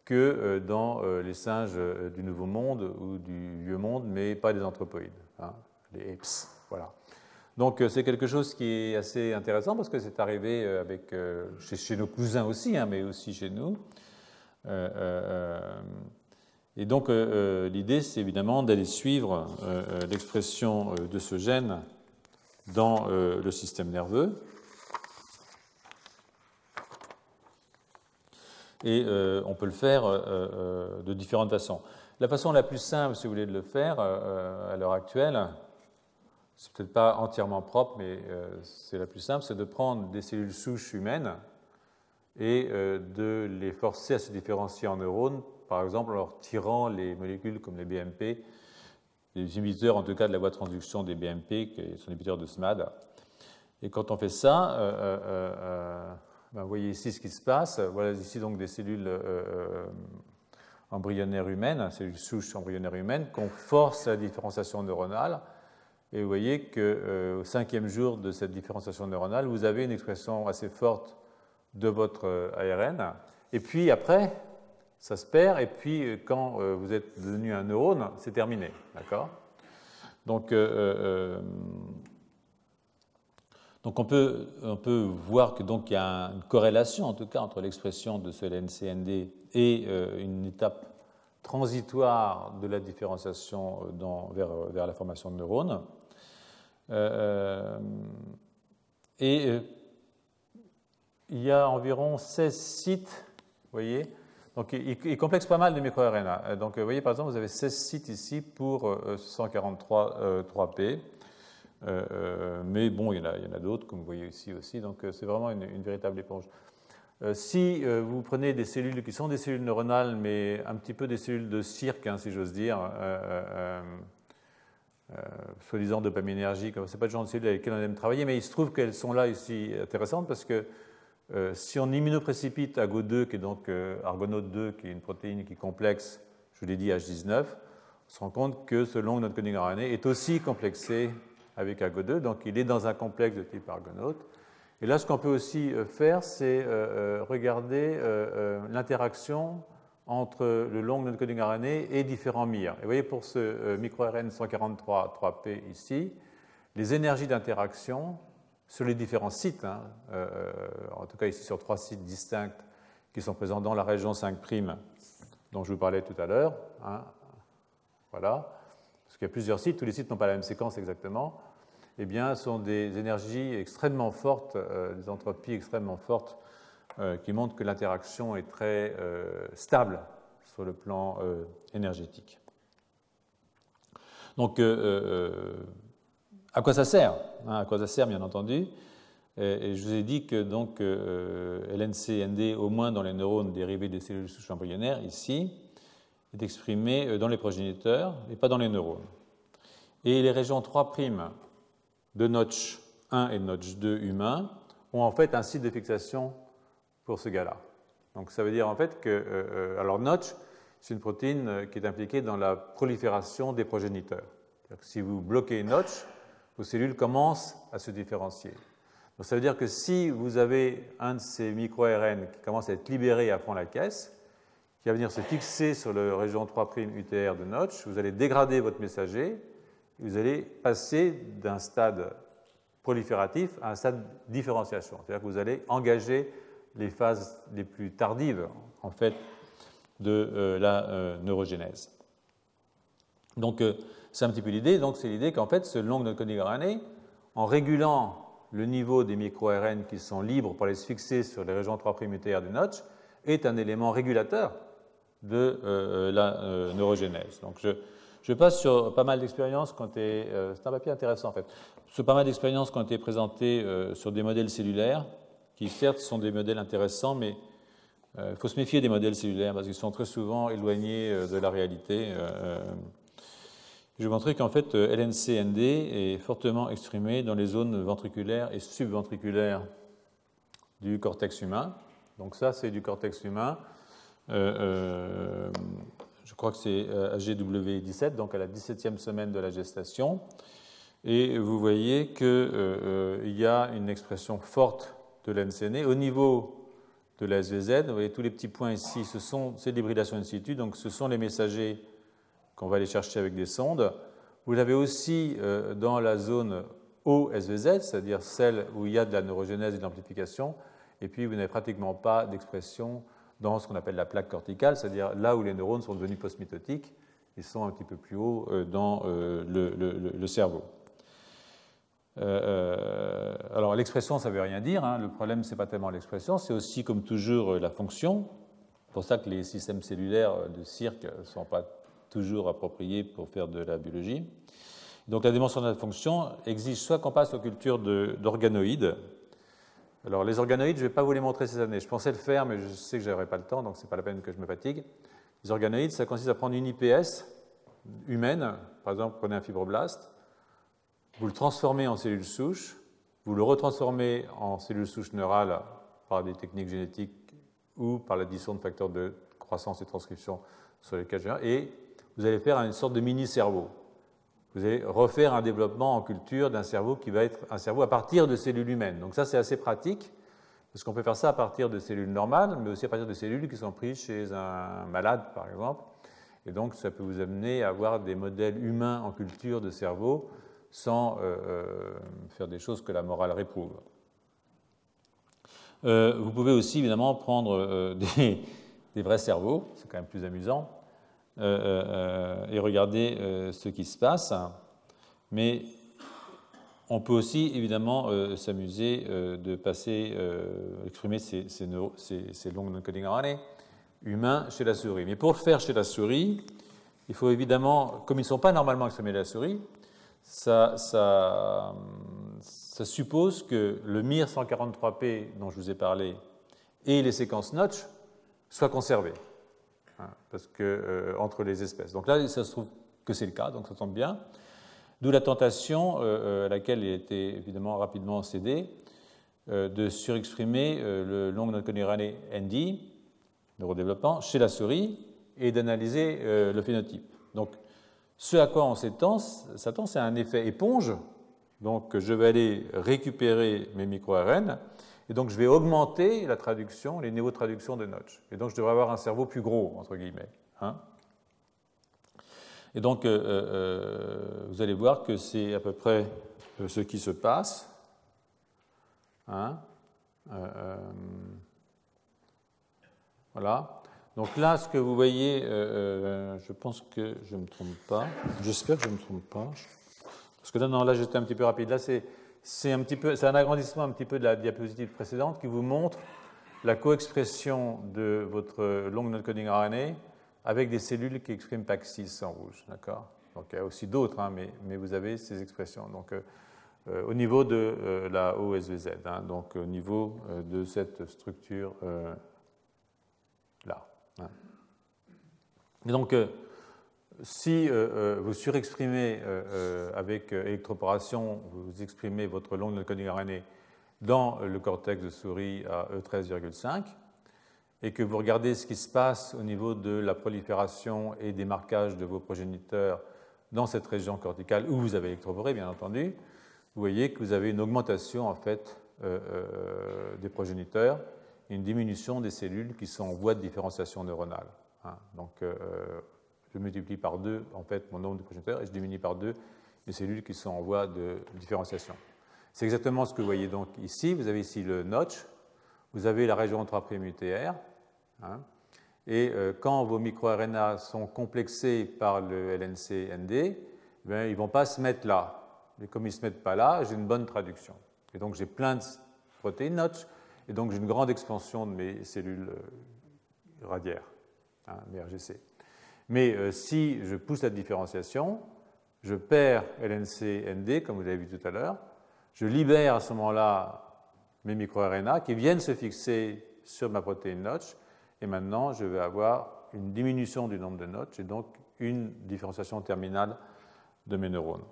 [SPEAKER 1] que dans les singes du Nouveau Monde ou du Vieux Monde, mais pas des anthropoïdes, hein, les apes, voilà. Donc c'est quelque chose qui est assez intéressant parce que c'est arrivé avec, chez nos cousins aussi, hein, mais aussi chez nous. Et donc l'idée, c'est évidemment d'aller suivre l'expression de ce gène dans le système nerveux. Et on peut le faire de différentes façons. La façon la plus simple, si vous voulez, de le faire à l'heure actuelle, c'est peut-être pas entièrement propre, mais c'est la plus simple, c'est de prendre des cellules souches humaines et de les forcer à se différencier en neurones, par exemple en leur tirant les molécules comme les BMP, les inhibiteurs en tout cas de la voie de transduction des BMP, qui sont inhibiteurs de SMAD. Et quand on fait ça, vous voyez ici ce qui se passe. Voilà ici donc des cellules embryonnaires humaines, cellules souches embryonnaires humaines, qu'on force à la différenciation neuronale. Et vous voyez qu'au 5e jour de cette différenciation neuronale, vous avez une expression assez forte de votre ARN. Et puis après, ça se perd. Et puis quand vous êtes devenu un neurone, c'est terminé. D'accord ? Donc on peut voir que donc il y a une corrélation en tout cas entre l'expression de ce LNCND et une étape transitoire de la différenciation vers la formation de neurones. Il y a environ 16 sites, vous voyez, donc il complexe pas mal de microRNA. Donc vous voyez par exemple, vous avez 16 sites ici pour 143 3P. Mais bon, il y en a d'autres, comme vous voyez ici aussi, donc c'est vraiment une véritable éponge. Si vous prenez des cellules qui sont des cellules neuronales, mais un petit peu des cellules de cirque, hein, si j'ose dire, soi-disant dopaminergiques, ce n'est pas le genre de cellules avec lesquelles on aime travailler, mais il se trouve qu'elles sont là ici intéressantes parce que si on immunoprécipite AGO2, qui est donc Argonaute 2, qui est une protéine qui complexe, je vous l'ai dit, H19, on se rend compte que ce long non coding RNA est aussi complexé avec AGO2, donc il est dans un complexe de type Argonaute. Et là, ce qu'on peut aussi faire, c'est regarder l'interaction entre le long non-coding RNA et différents MIR. Et vous voyez, pour ce microRN 143 3P ici, les énergies d'interaction sur les différents sites, hein, en tout cas ici sur 3 sites distincts qui sont présents dans la région 5' dont je vous parlais tout à l'heure, hein, voilà, parce qu'il y a plusieurs sites, tous les sites n'ont pas la même séquence exactement, eh bien, sont des énergies extrêmement fortes, des entropies extrêmement fortes, qui montrent que l'interaction est très stable sur le plan énergétique. Donc, à quoi ça sert, hein, à quoi ça sert, bien entendu. Et je vous ai dit que donc, LNCND, au moins dans les neurones dérivés des cellules souches embryonnaires, ici, est exprimé dans les progéniteurs et pas dans les neurones. Et les régions 3' de Notch 1 et de Notch 2 humains ont en fait un site de fixation pour ce gars-là. Donc ça veut dire en fait que, alors Notch, c'est une protéine qui est impliquée dans la prolifération des progéniteurs. C'est-à-dire que si vous bloquez Notch, vos cellules commencent à se différencier. Donc ça veut dire que si vous avez un de ces micro-ARN qui commence à être libéré à fond la caisse, qui va venir se fixer sur la région 3' UTR de Notch, vous allez dégrader votre messager, et vous allez passer d'un stade prolifératif à un stade de différenciation. C'est-à-dire que vous allez engager les phases les plus tardives, en fait, de la neurogénèse. Donc, c'est un petit peu l'idée. Donc, c'est l'idée qu'en fait, ce long non-coding RNA, en régulant le niveau des micro-ARN qui sont libres pour aller se fixer sur les régions 3' UTR du notch est un élément régulateur de la neurogénèse. Donc je passe sur pas mal d'expériences qui ont été... c'est un papier intéressant en fait. Sur pas mal d'expériences qui ont été présentées sur des modèles cellulaires qui certes sont des modèles intéressants, mais il faut se méfier des modèles cellulaires parce qu'ils sont très souvent éloignés de la réalité. Je vais montrer qu'en fait, LNC-ND est fortement exprimé dans les zones ventriculaires et subventriculaires du cortex humain. Donc ça, c'est du cortex humain. Je crois que c'est AGW17, donc à la 17e semaine de la gestation. Et vous voyez qu'il y a une expression forte de l'NCN au niveau de la SVZ. Vous voyez tous les petits points ici, c'est l'hybridation in situ, donc ce sont les messagers qu'on va aller chercher avec des sondes. Vous l'avez aussi dans la zone OSVZ, c'est-à-dire celle où il y a de la neurogénèse et de l'amplification, et puis vous n'avez pratiquement pas d'expression dans ce qu'on appelle la plaque corticale, c'est-à-dire là où les neurones sont devenus postmitotiques, ils sont un petit peu plus haut dans le cerveau. Alors l'expression, ça ne veut rien dire, hein. Le problème, ce n'est pas tellement l'expression, c'est aussi, comme toujours, la fonction. C'est pour ça que les systèmes cellulaires de cirque ne sont pas toujours appropriés pour faire de la biologie. Donc la dimension de la fonction exige soit qu'on passe aux cultures d'organoïdes. Alors les organoïdes, je ne vais pas vous les montrer cette année. Je pensais le faire, mais je sais que je n'aurai pas le temps, donc ce n'est pas la peine que je me fatigue. Les organoïdes, ça consiste à prendre une IPS humaine, par exemple, prenez un fibroblaste, vous le transformez en cellule souche, vous le retransformez en cellule souche neurale par des techniques génétiques ou par l'addition de facteurs de croissance et transcription sur lesquels je viens, et vous allez faire une sorte de mini-cerveau. Vous allez refaire un développement en culture d'un cerveau qui va être un cerveau à partir de cellules humaines. Donc ça, c'est assez pratique, parce qu'on peut faire ça à partir de cellules normales, mais aussi à partir de cellules qui sont prises chez un malade, par exemple. Et donc, ça peut vous amener à avoir des modèles humains en culture de cerveau sans faire des choses que la morale réprouve. Vous pouvez aussi, évidemment, prendre des vrais cerveaux, c'est quand même plus amusant, et regarder ce qui se passe. Mais on peut aussi, évidemment, s'amuser de passer, exprimer ces longues non-coding RNA humains chez la souris. Mais pour le faire chez la souris, il faut évidemment, comme ils ne sont pas normalement exprimés chez la souris, ça suppose que le MIR143P dont je vous ai parlé et les séquences notch soient conservées, hein, parce que, entre les espèces. Donc là, ça se trouve que c'est le cas, donc ça tombe bien. D'où la tentation, à laquelle il a été évidemment rapidement cédé, de surexprimer le long non-coding RNA ND, neurodéveloppement, chez la souris et d'analyser le phénotype. Donc, ce à quoi on s'attend, c'est un effet éponge. Donc, je vais aller récupérer mes micro-ARN et donc je vais augmenter la traduction, les néotraductions de notch. Et donc, je devrais avoir un cerveau plus gros, entre guillemets. Hein. Et donc, vous allez voir que c'est à peu près ce qui se passe. Hein. Voilà. Donc là, ce que vous voyez, je pense que je ne me trompe pas. J'espère que je ne me trompe pas. Parce que là, j'étais un petit peu rapide. Là, c'est un agrandissement un petit peu de la diapositive précédente qui vous montre la co-expression de votre long non-coding RNA avec des cellules qui expriment PAX6 en rouge. D'accord ? Donc il y a aussi d'autres, hein, mais vous avez ces expressions. Donc au niveau de la OSVZ, hein, donc au niveau de cette structure là. Et donc, si vous surexprimez avec électroporation, vous exprimez votre long non-coding RNA dans le cortex de souris à E13,5, et que vous regardez ce qui se passe au niveau de la prolifération et des marquages de vos progéniteurs dans cette région corticale où vous avez électroporé, bien entendu, vous voyez que vous avez une augmentation en fait des progéniteurs, une diminution des cellules qui sont en voie de différenciation neuronale. Hein. Donc, je multiplie par 2 en fait mon nombre de progéniteurs et je diminue par 2 les cellules qui sont en voie de différenciation. C'est exactement ce que vous voyez donc ici. Vous avez ici le notch, vous avez la région 3' UTR, hein, et quand vos microRNA sont complexés par le LNC-ND, ils ne vont pas se mettre là. Et comme ils ne se mettent pas là, j'ai une bonne traduction. Et donc j'ai plein de protéines notch, et donc j'ai une grande expansion de mes cellules radiaires, hein, mes RGC. Mais si je pousse la différenciation, je perds LNC-ND, comme vous avez vu tout à l'heure, je libère à ce moment-là mes microRNA qui viennent se fixer sur ma protéine notch, et maintenant je vais avoir une diminution du nombre de notch et donc une différenciation terminale de mes neurones.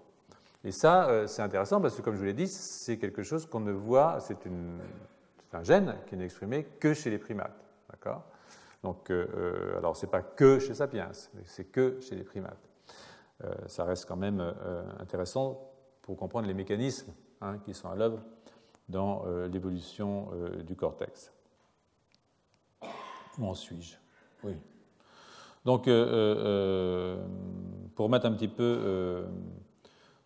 [SPEAKER 1] Et ça, c'est intéressant parce que, comme je vous l'ai dit, c'est quelque chose qu'on ne voit, c'est un gène qui n'est exprimé que chez les primates. D'accord ? Donc, alors, ce n'est pas que chez Sapiens, c'est que chez les primates. Ça reste quand même intéressant pour comprendre les mécanismes, hein, qui sont à l'œuvre dans l'évolution du cortex. Où en suis-je ? Oui. Donc, pour mettre un petit peu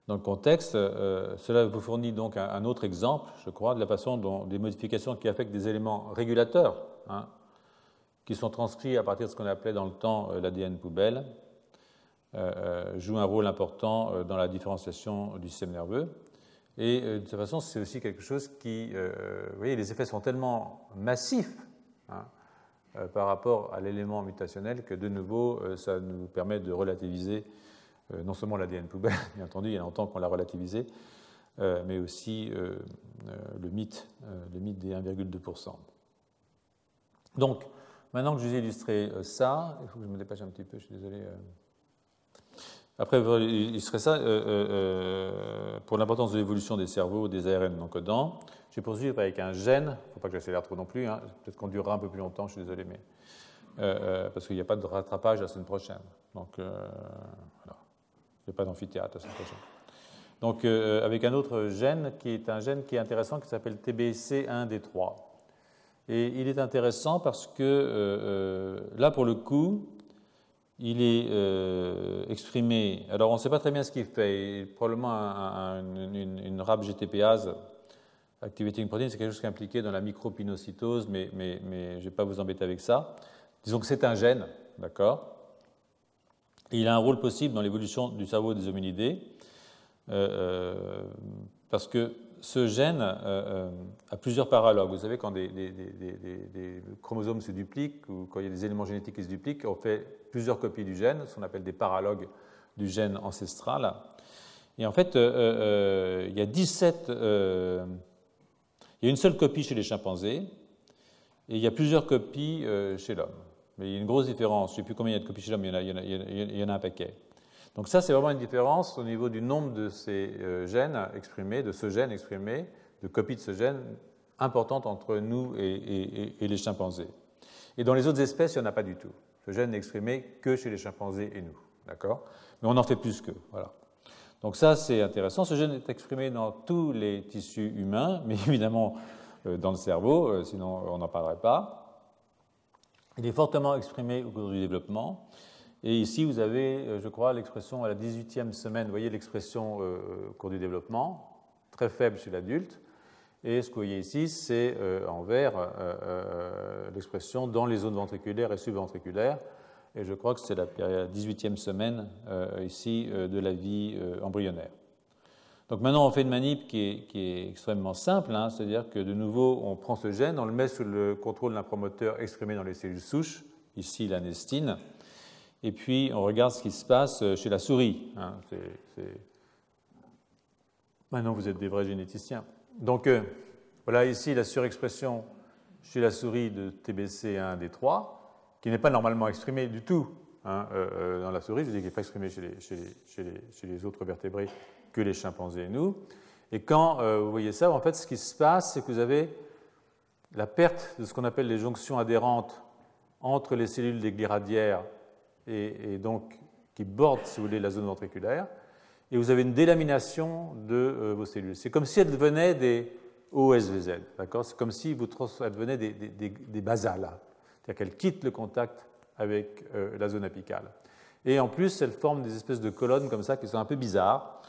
[SPEAKER 1] dans le contexte, cela vous fournit donc un autre exemple, je crois, de la façon dont des modifications qui affectent des éléments régulateurs, hein, qui sont transcrits à partir de ce qu'on appelait dans le temps l'ADN poubelle, jouent un rôle important dans la différenciation du système nerveux. Et de toute façon, c'est aussi quelque chose qui, vous voyez, les effets sont tellement massifs, hein, par rapport à l'élément mutationnel que, de nouveau, ça nous permet de relativiser non seulement l'ADN poubelle, bien entendu, il y a longtemps qu'on l'a relativisé, mais aussi le mythe des 1,2%. Donc, maintenant que je vous ai illustré ça, il faut que je me dépêche un petit peu, je suis désolé. Après avoir illustré ça, pour l'importance de l'évolution des cerveaux, des ARN non codants, je vais poursuivre avec un gène, il ne faut pas que j'accélère trop non plus, hein, peut-être qu'on durera un peu plus longtemps, je suis désolé, mais parce qu'il n'y a pas de rattrapage la semaine prochaine. Donc, voilà. Il n'y a pas d'amphithéâtre la semaine prochaine. Donc, avec un autre gène qui est un gène qui est intéressant, qui s'appelle TBC1D3. Et il est intéressant parce que là, pour le coup, il est exprimé. Alors, on ne sait pas très bien ce qu'il fait. Il est probablement une RAB GTPase, Activating Protein, c'est quelque chose qui est impliqué dans la micropinocytose, mais je ne vais pas vous embêter avec ça. Disons que c'est un gène, d'accord ? Et il a un rôle possible dans l'évolution du cerveau des hominidés, parce que ce gène a plusieurs paralogues. Vous savez, quand des chromosomes se dupliquent ou quand il y a des éléments génétiques qui se dupliquent, on fait plusieurs copies du gène, ce qu'on appelle des paralogues du gène ancestral. Et en fait, il y a 17... il y a une seule copie chez les chimpanzés et il y a plusieurs copies chez l'homme. Mais il y a une grosse différence. Je ne sais plus combien il y a de copies chez l'homme, il y en a un paquet. Donc ça, c'est vraiment une différence au niveau du nombre de ces gènes exprimés, de ce gène exprimé, de copies de ce gène importante entre nous et les chimpanzés. Et dans les autres espèces, il n'y en a pas du tout. Ce gène n'est exprimé que chez les chimpanzés et nous. D'accord ? Mais on en fait plus qu'eux. Voilà. Donc ça, c'est intéressant. Ce gène est exprimé dans tous les tissus humains, mais évidemment dans le cerveau, sinon on n'en parlerait pas. Il est fortement exprimé au cours du développement. Et ici, vous avez, je crois, l'expression à la 18e semaine. Vous voyez l'expression au cours du développement, très faible chez l'adulte. Et ce que vous voyez ici, c'est en vert l'expression dans les zones ventriculaires et subventriculaires. Et je crois que c'est la 18e semaine ici de la vie embryonnaire. Donc maintenant, on fait une manip qui est extrêmement simple, hein, c'est-à-dire que de nouveau, on prend ce gène, on le met sous le contrôle d'un promoteur exprimé dans les cellules souches, ici l'anestine, et puis on regarde ce qui se passe chez la souris. Hein, Maintenant, vous êtes des vrais généticiens. Donc voilà ici la surexpression chez la souris de TBC1D3, qui n'est pas normalement exprimée du tout, hein, dans la souris, je veux dire qu'il n'est pas exprimé chez les autres vertébrés que les chimpanzés et nous. Et quand vous voyez ça, en fait, ce qui se passe, c'est que vous avez la perte de ce qu'on appelle les jonctions adhérentes entre les cellules des glis radiaires et donc qui bordent, si vous voulez, la zone ventriculaire, et vous avez une délamination de vos cellules. C'est comme si elles devenaient des OSVZ, d'accord ? C'est comme si elles devenaient des basales, c'est-à-dire qu'elles quittent le contact avec la zone apicale. Et en plus, elles forment des espèces de colonnes comme ça qui sont un peu bizarres,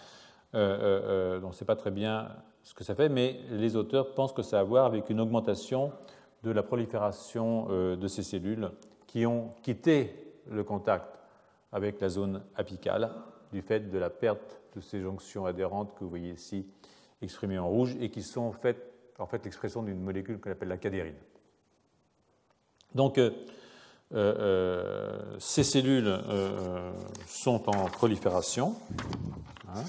[SPEAKER 1] dont on ne sait pas très bien ce que ça fait, mais les auteurs pensent que ça a à voir avec une augmentation de la prolifération de ces cellules qui ont quitté le contact avec la zone apicale du fait de la perte de ces jonctions adhérentes que vous voyez ici exprimées en rouge et qui sont en fait l'expression d'une molécule qu'on appelle la cadérine. Donc, ces cellules sont en prolifération. Hein.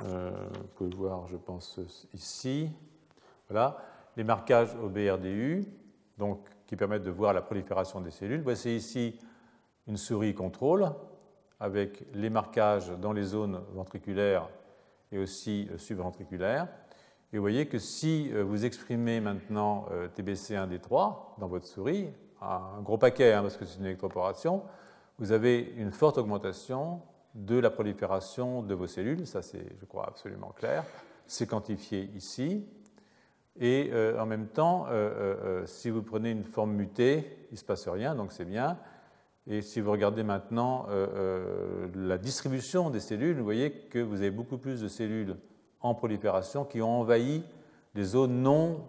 [SPEAKER 1] Vous pouvez voir, je pense, ici. Voilà, les marquages au BRDU, donc, qui permettent de voir la prolifération des cellules. Voici ici une souris contrôle avec les marquages dans les zones ventriculaires et aussi subventriculaires. Et vous voyez que si vous exprimez maintenant TBC1D3 dans votre souris, un gros paquet, hein, parce que c'est une électroporation, vous avez une forte augmentation de la prolifération de vos cellules. Ça, c'est, je crois, absolument clair. C'est quantifié ici. Et en même temps, si vous prenez une forme mutée, il ne se passe rien, donc c'est bien. Et si vous regardez maintenant la distribution des cellules, vous voyez que vous avez beaucoup plus de cellules en prolifération qui ont envahi les zones non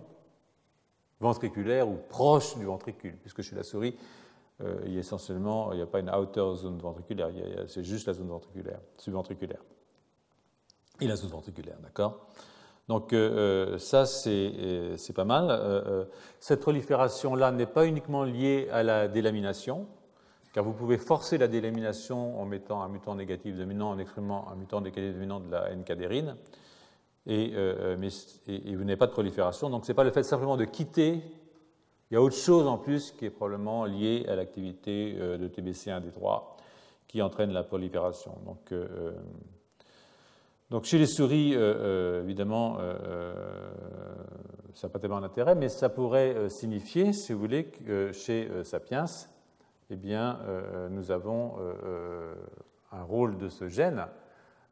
[SPEAKER 1] ventriculaires ou proches du ventricule, puisque chez la souris, il n'y a pas une outer zone ventriculaire, c'est juste la zone ventriculaire, subventriculaire. Et la zone ventriculaire, d'accord ? Donc ça, c'est pas mal. Cette prolifération-là n'est pas uniquement liée à la délamination, car vous pouvez forcer la délamination en mettant un mutant négatif dominant, en exprimant un mutant négatif dominant de la N-cadérine, et vous n'avez pas de prolifération. Donc ce n'est pas le fait simplement de quitter, il y a autre chose en plus qui est probablement liée à l'activité de TBC1D3 qui entraîne la prolifération. Donc chez les souris, évidemment, ça n'a pas tellement d'intérêt, mais ça pourrait signifier, si vous voulez, que chez Sapiens, eh bien, nous avons un rôle de ce gène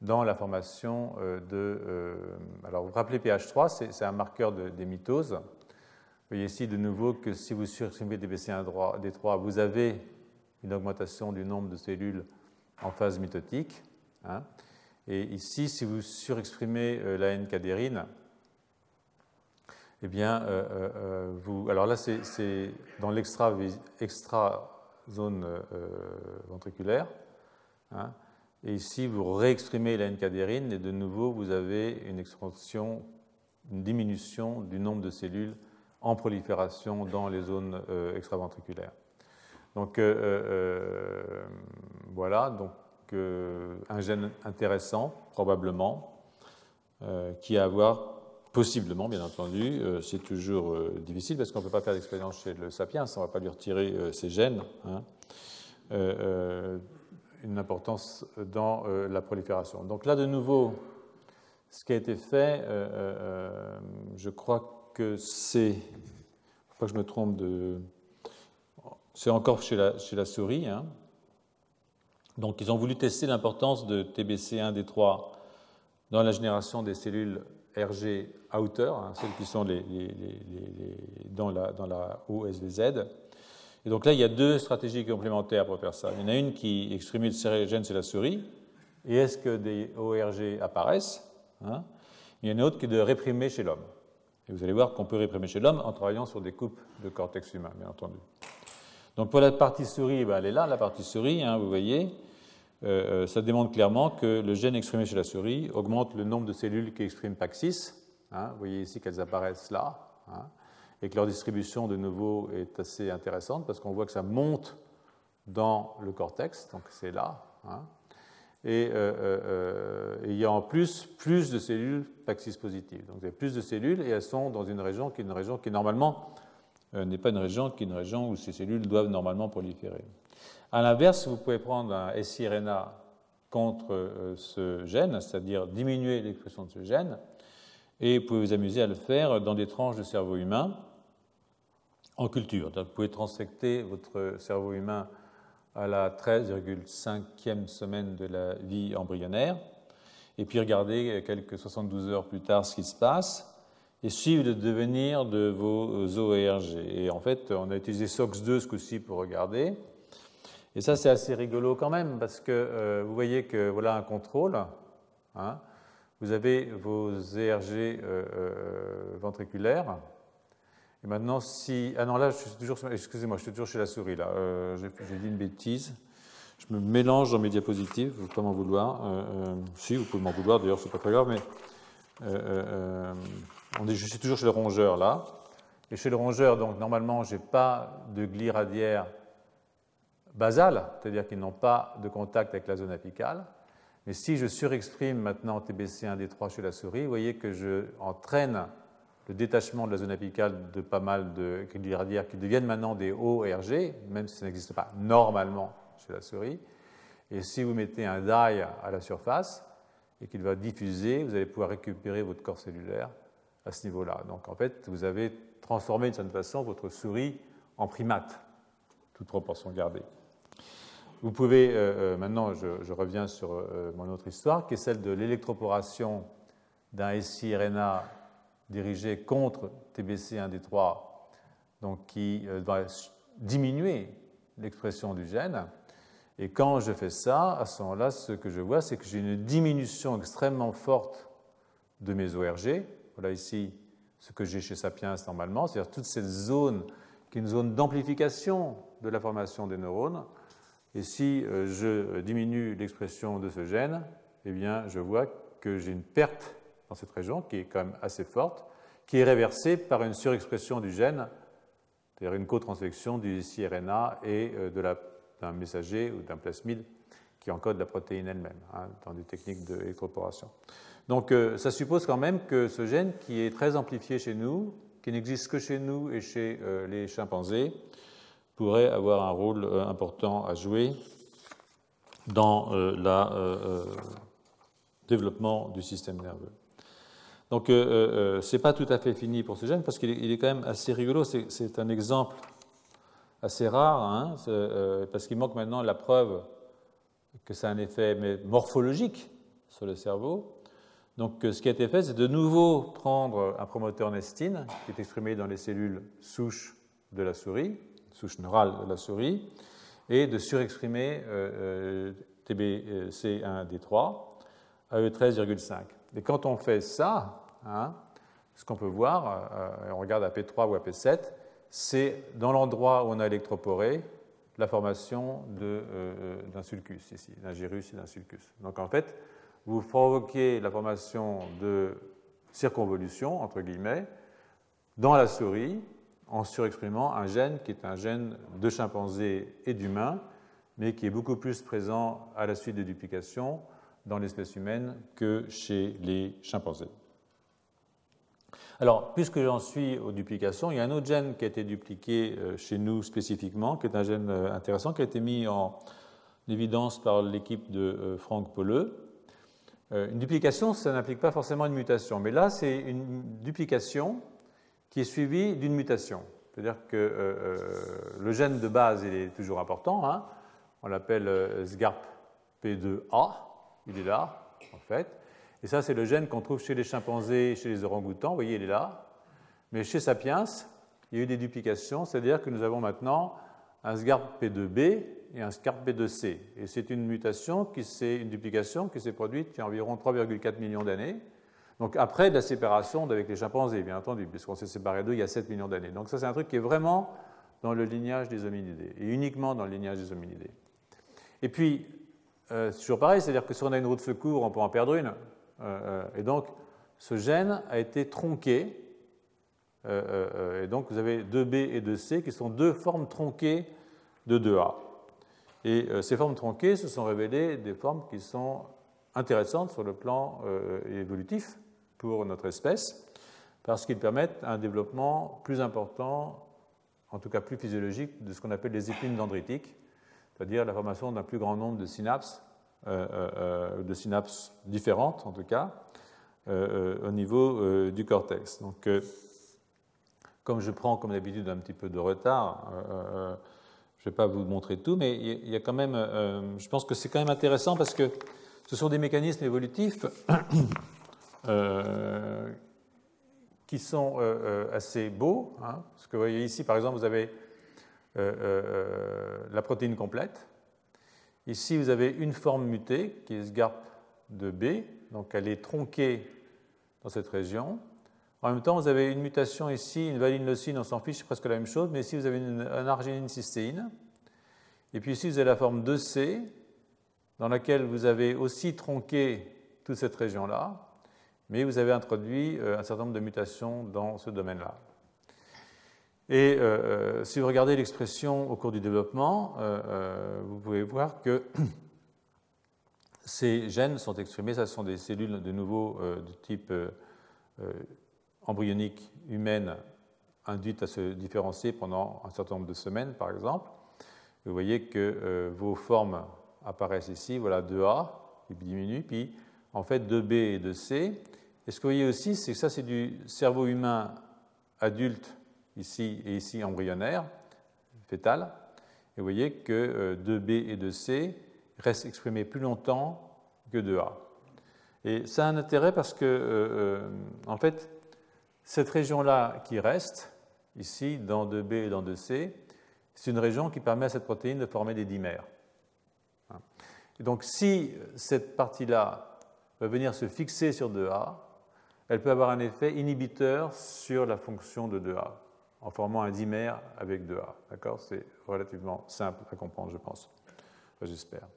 [SPEAKER 1] dans la formation alors, vous vous rappelez PH3, c'est un marqueur des mitoses. Vous voyez ici de nouveau que si vous surexprimez TBC1D3, vous avez une augmentation du nombre de cellules en phase mitotique. Hein. Et ici, si vous surexprimez la N-cadérine, eh bien, alors là, c'est dans l'extra-zone ventriculaire. Hein, et ici, vous réexprimez la N-cadérine et de nouveau, vous avez une expansion, une diminution du nombre de cellules en prolifération dans les zones extraventriculaires. Donc, voilà. Donc, un gène intéressant, probablement, qui a à voir, possiblement, bien entendu, c'est toujours difficile parce qu'on ne peut pas faire d'expérience chez le sapiens, on ne va pas lui retirer ces gènes, hein, une importance dans la prolifération. Donc là, de nouveau, ce qui a été fait, je crois que c'est, il ne faut pas que je me trompe c'est encore chez la souris, hein. Donc, ils ont voulu tester l'importance de TBC1D3 dans la génération des cellules RG outer, hein, celles qui sont dans la OSVZ. Et donc là, il y a deux stratégies complémentaires pour faire ça. Il y en a une qui exprime le gène chez la souris, et est-ce que des ORG apparaissent, hein. Il y en a une autre qui est de réprimer chez l'homme. Et vous allez voir qu'on peut réprimer chez l'homme en travaillant sur des coupes de cortex humain, bien entendu. Donc pour la partie souris, elle est là, la partie souris, hein, vous voyez. Ça démontre clairement que le gène exprimé chez la souris augmente le nombre de cellules qui expriment PAX6. Hein, vous voyez ici qu'elles apparaissent là, hein, et que leur distribution, de nouveau, est assez intéressante parce qu'on voit que ça monte dans le cortex, donc c'est là. Hein, et il y a en plus de cellules PAX6 positives. Donc vous avez plus de cellules et elles sont dans une région qui normalement n'est pas une région où ces cellules doivent normalement proliférer. À l'inverse, vous pouvez prendre un siRNA contre ce gène, c'est-à-dire diminuer l'expression de ce gène, et vous pouvez vous amuser à le faire dans des tranches de cerveau humain en culture. Donc, vous pouvez transfecter votre cerveau humain à la 13,5e semaine de la vie embryonnaire, et puis regarder quelques 72 heures plus tard ce qui se passe, et suivre le devenir de vos ORG. Et en fait, on a utilisé SOX2 ce coup-ci pour regarder. Et ça, c'est assez rigolo quand même, parce que vous voyez que voilà un contrôle. Hein, vous avez vos ERG ventriculaires. Et maintenant, si... Ah non, là, excusez-moi, je suis toujours chez la souris, là. J'ai dit une bêtise. Je me mélange dans mes diapositives, vous ne pouvez pas m'en vouloir. Si, vous pouvez m'en vouloir, d'ailleurs, c'est pas très grave, mais je suis toujours chez le rongeur là. Et chez le rongeur, donc normalement, je n'ai pas de glis radiaires basales, c'est-à-dire qu'ils n'ont pas de contact avec la zone apicale. Mais si je surexprime maintenant TBC1D3 chez la souris, vous voyez que je entraîne le détachement de la zone apicale de pas mal de glis radiaires qui deviennent maintenant des ORG, même si ça n'existe pas normalement chez la souris. Et si vous mettez un dye à la surface et qu'il va diffuser, vous allez pouvoir récupérer votre corps cellulaire à ce niveau-là. Donc en fait, vous avez transformé d'une certaine façon votre souris en primate, toute proportion gardée. Vous pouvez, maintenant je reviens sur mon autre histoire, qui est celle de l'électroporation d'un siRNA dirigé contre TBC1D3, donc qui va diminuer l'expression du gène. Et quand je fais ça, à ce moment-là, ce que je vois, c'est que j'ai une diminution extrêmement forte de mes ORG. Voilà ici ce que j'ai chez Sapiens normalement, c'est-à-dire toute cette zone qui est une zone d'amplification de la formation des neurones. Et si je diminue l'expression de ce gène, eh bien, je vois que j'ai une perte dans cette région qui est quand même assez forte, qui est réversée par une surexpression du gène, c'est-à-dire une cotransfection du siRNA et d'un messager ou d'un plasmide qui encode la protéine elle-même, dans des techniques d'électroporation. Donc ça suppose quand même que ce gène, qui est très amplifié chez nous, qui n'existe que chez nous et chez les chimpanzés, pourrait avoir un rôle important à jouer dans le développement du système nerveux. Donc ce n'est pas tout à fait fini pour ce gène, parce qu'il est quand même assez rigolo. C'est un exemple assez rare, parce qu'il manque maintenant la preuve que ça a un effet morphologique sur le cerveau. Donc ce qui a été fait, c'est de nouveau prendre un promoteur nestine, qui est exprimé dans les cellules souches de la souris, souche neurale de la souris, et de surexprimer TBC1D3 à E13,5. Et quand on fait ça, ce qu'on peut voir, on regarde à P3 ou à P7, c'est dans l'endroit où on a électroporé la formation d'un sulcus, ici, d'un gyrus et d'un sulcus. Donc en fait, vous provoquez la formation de circonvolution, entre guillemets, dans la souris, en surexprimant un gène qui est un gène de chimpanzé et d'humain, mais qui est beaucoup plus présent à la suite des duplications dans l'espèce humaine que chez les chimpanzés. Alors, puisque j'en suis aux duplications, il y a un autre gène qui a été dupliqué chez nous spécifiquement, qui est un gène intéressant, qui a été mis en évidence par l'équipe de Franck Polleux. Une duplication, ça n'implique pas forcément une mutation, mais là, c'est une duplication qui est suivie d'une mutation. C'est-à-dire que le gène de base, il est toujours important, on l'appelle SGARP-P2A, il est là, en fait. Et ça, c'est le gène qu'on trouve chez les chimpanzés, chez les orang-outans, vous voyez, il est là. Mais chez Sapiens, il y a eu des duplications, c'est-à-dire que nous avons maintenant un SGARP-P2B et un SGARP-P2C. Et c'est une duplication qui s'est produite il y a environ 3,4 millions d'années. Donc après de la séparation avec les chimpanzés, bien entendu, puisqu'on s'est séparés d'eux il y a 7 millions d'années. Donc ça, c'est un truc qui est vraiment dans le lignage des hominidés, et uniquement dans le lignage des hominidés. Et puis, c'est toujours pareil, c'est-à-dire que si on a une roue de secours, on peut en perdre une. Et donc, ce gène a été tronqué. Et donc, vous avez 2B et 2C qui sont deux formes tronquées de 2A. Et ces formes tronquées se sont révélées des formes qui sont intéressantes sur le plan évolutif pour notre espèce, parce qu'ils permettent un développement plus important, en tout cas plus physiologique, de ce qu'on appelle les épines dendritiques, c'est-à-dire la formation d'un plus grand nombre de synapses différentes, en tout cas, au niveau du cortex. Donc, comme je prends, comme d'habitude, un petit peu de retard, je ne vais pas vous montrer tout, mais il y a quand même, je pense que c'est quand même intéressant parce que ce sont des mécanismes évolutifs qui sont assez beaux. Parce que vous voyez ici, par exemple, vous avez la protéine complète. Ici, vous avez une forme mutée qui est SGARP2B, donc elle est tronquée dans cette région. En même temps, vous avez une mutation ici, une valine-leucine, on s'en fiche, c'est presque la même chose, mais ici, vous avez une arginine-cystéine. Et puis ici, vous avez la forme 2C, dans laquelle vous avez aussi tronqué toute cette région-là. mais vous avez introduit un certain nombre de mutations dans ce domaine-là. Et si vous regardez l'expression au cours du développement, vous pouvez voir que ces gènes sont exprimés, ça sont des cellules de nouveau de type embryonique humaine induites à se différencier pendant un certain nombre de semaines, par exemple. Vous voyez que vos formes apparaissent ici, voilà 2A, qui diminue, puis en fait 2B et 2C. Et ce que vous voyez aussi, c'est que ça c'est du cerveau humain adulte, ici et ici embryonnaire, fœtal. Et vous voyez que 2B et 2C restent exprimés plus longtemps que 2A. Et ça a un intérêt parce que, en fait, cette région-là qui reste, ici, dans 2B et dans 2C, c'est une région qui permet à cette protéine de former des dimères. Et donc, si cette partie-là va venir se fixer sur 2A, elle peut avoir un effet inhibiteur sur la fonction de 2A, en formant un dimère avec 2A. D'accord ? C'est relativement simple à comprendre, je pense. Enfin, j'espère.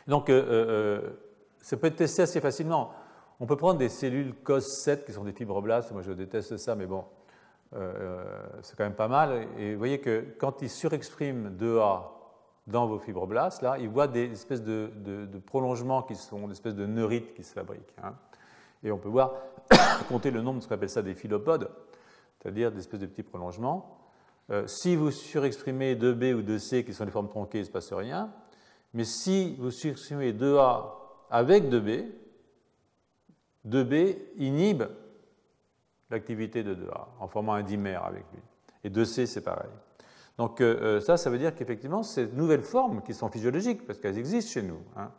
[SPEAKER 1] Donc, ça peut être testé assez facilement. On peut prendre des cellules COS7 qui sont des fibroblastes. Moi, je déteste ça, mais bon, c'est quand même pas mal. Et vous voyez que quand ils surexpriment 2A dans vos fibroblastes, là, ils voient des espèces de prolongements qui sont, des espèces de neurites qui se fabriquent. Hein. Et on peut voir, compter le nombre de ce qu'on appelle ça des philopodes, c'est-à-dire des espèces de petits prolongements. Si vous surexprimez 2B ou 2C qui sont des formes tronquées, il ne se passe rien. Mais si vous surexprimez 2A avec 2B, 2B inhibe l'activité de 2A en formant un dimère avec lui. Et 2C, c'est pareil. Donc ça veut dire qu'effectivement, ces nouvelles formes qui sont physiologiques, parce qu'elles existent chez nous, hein,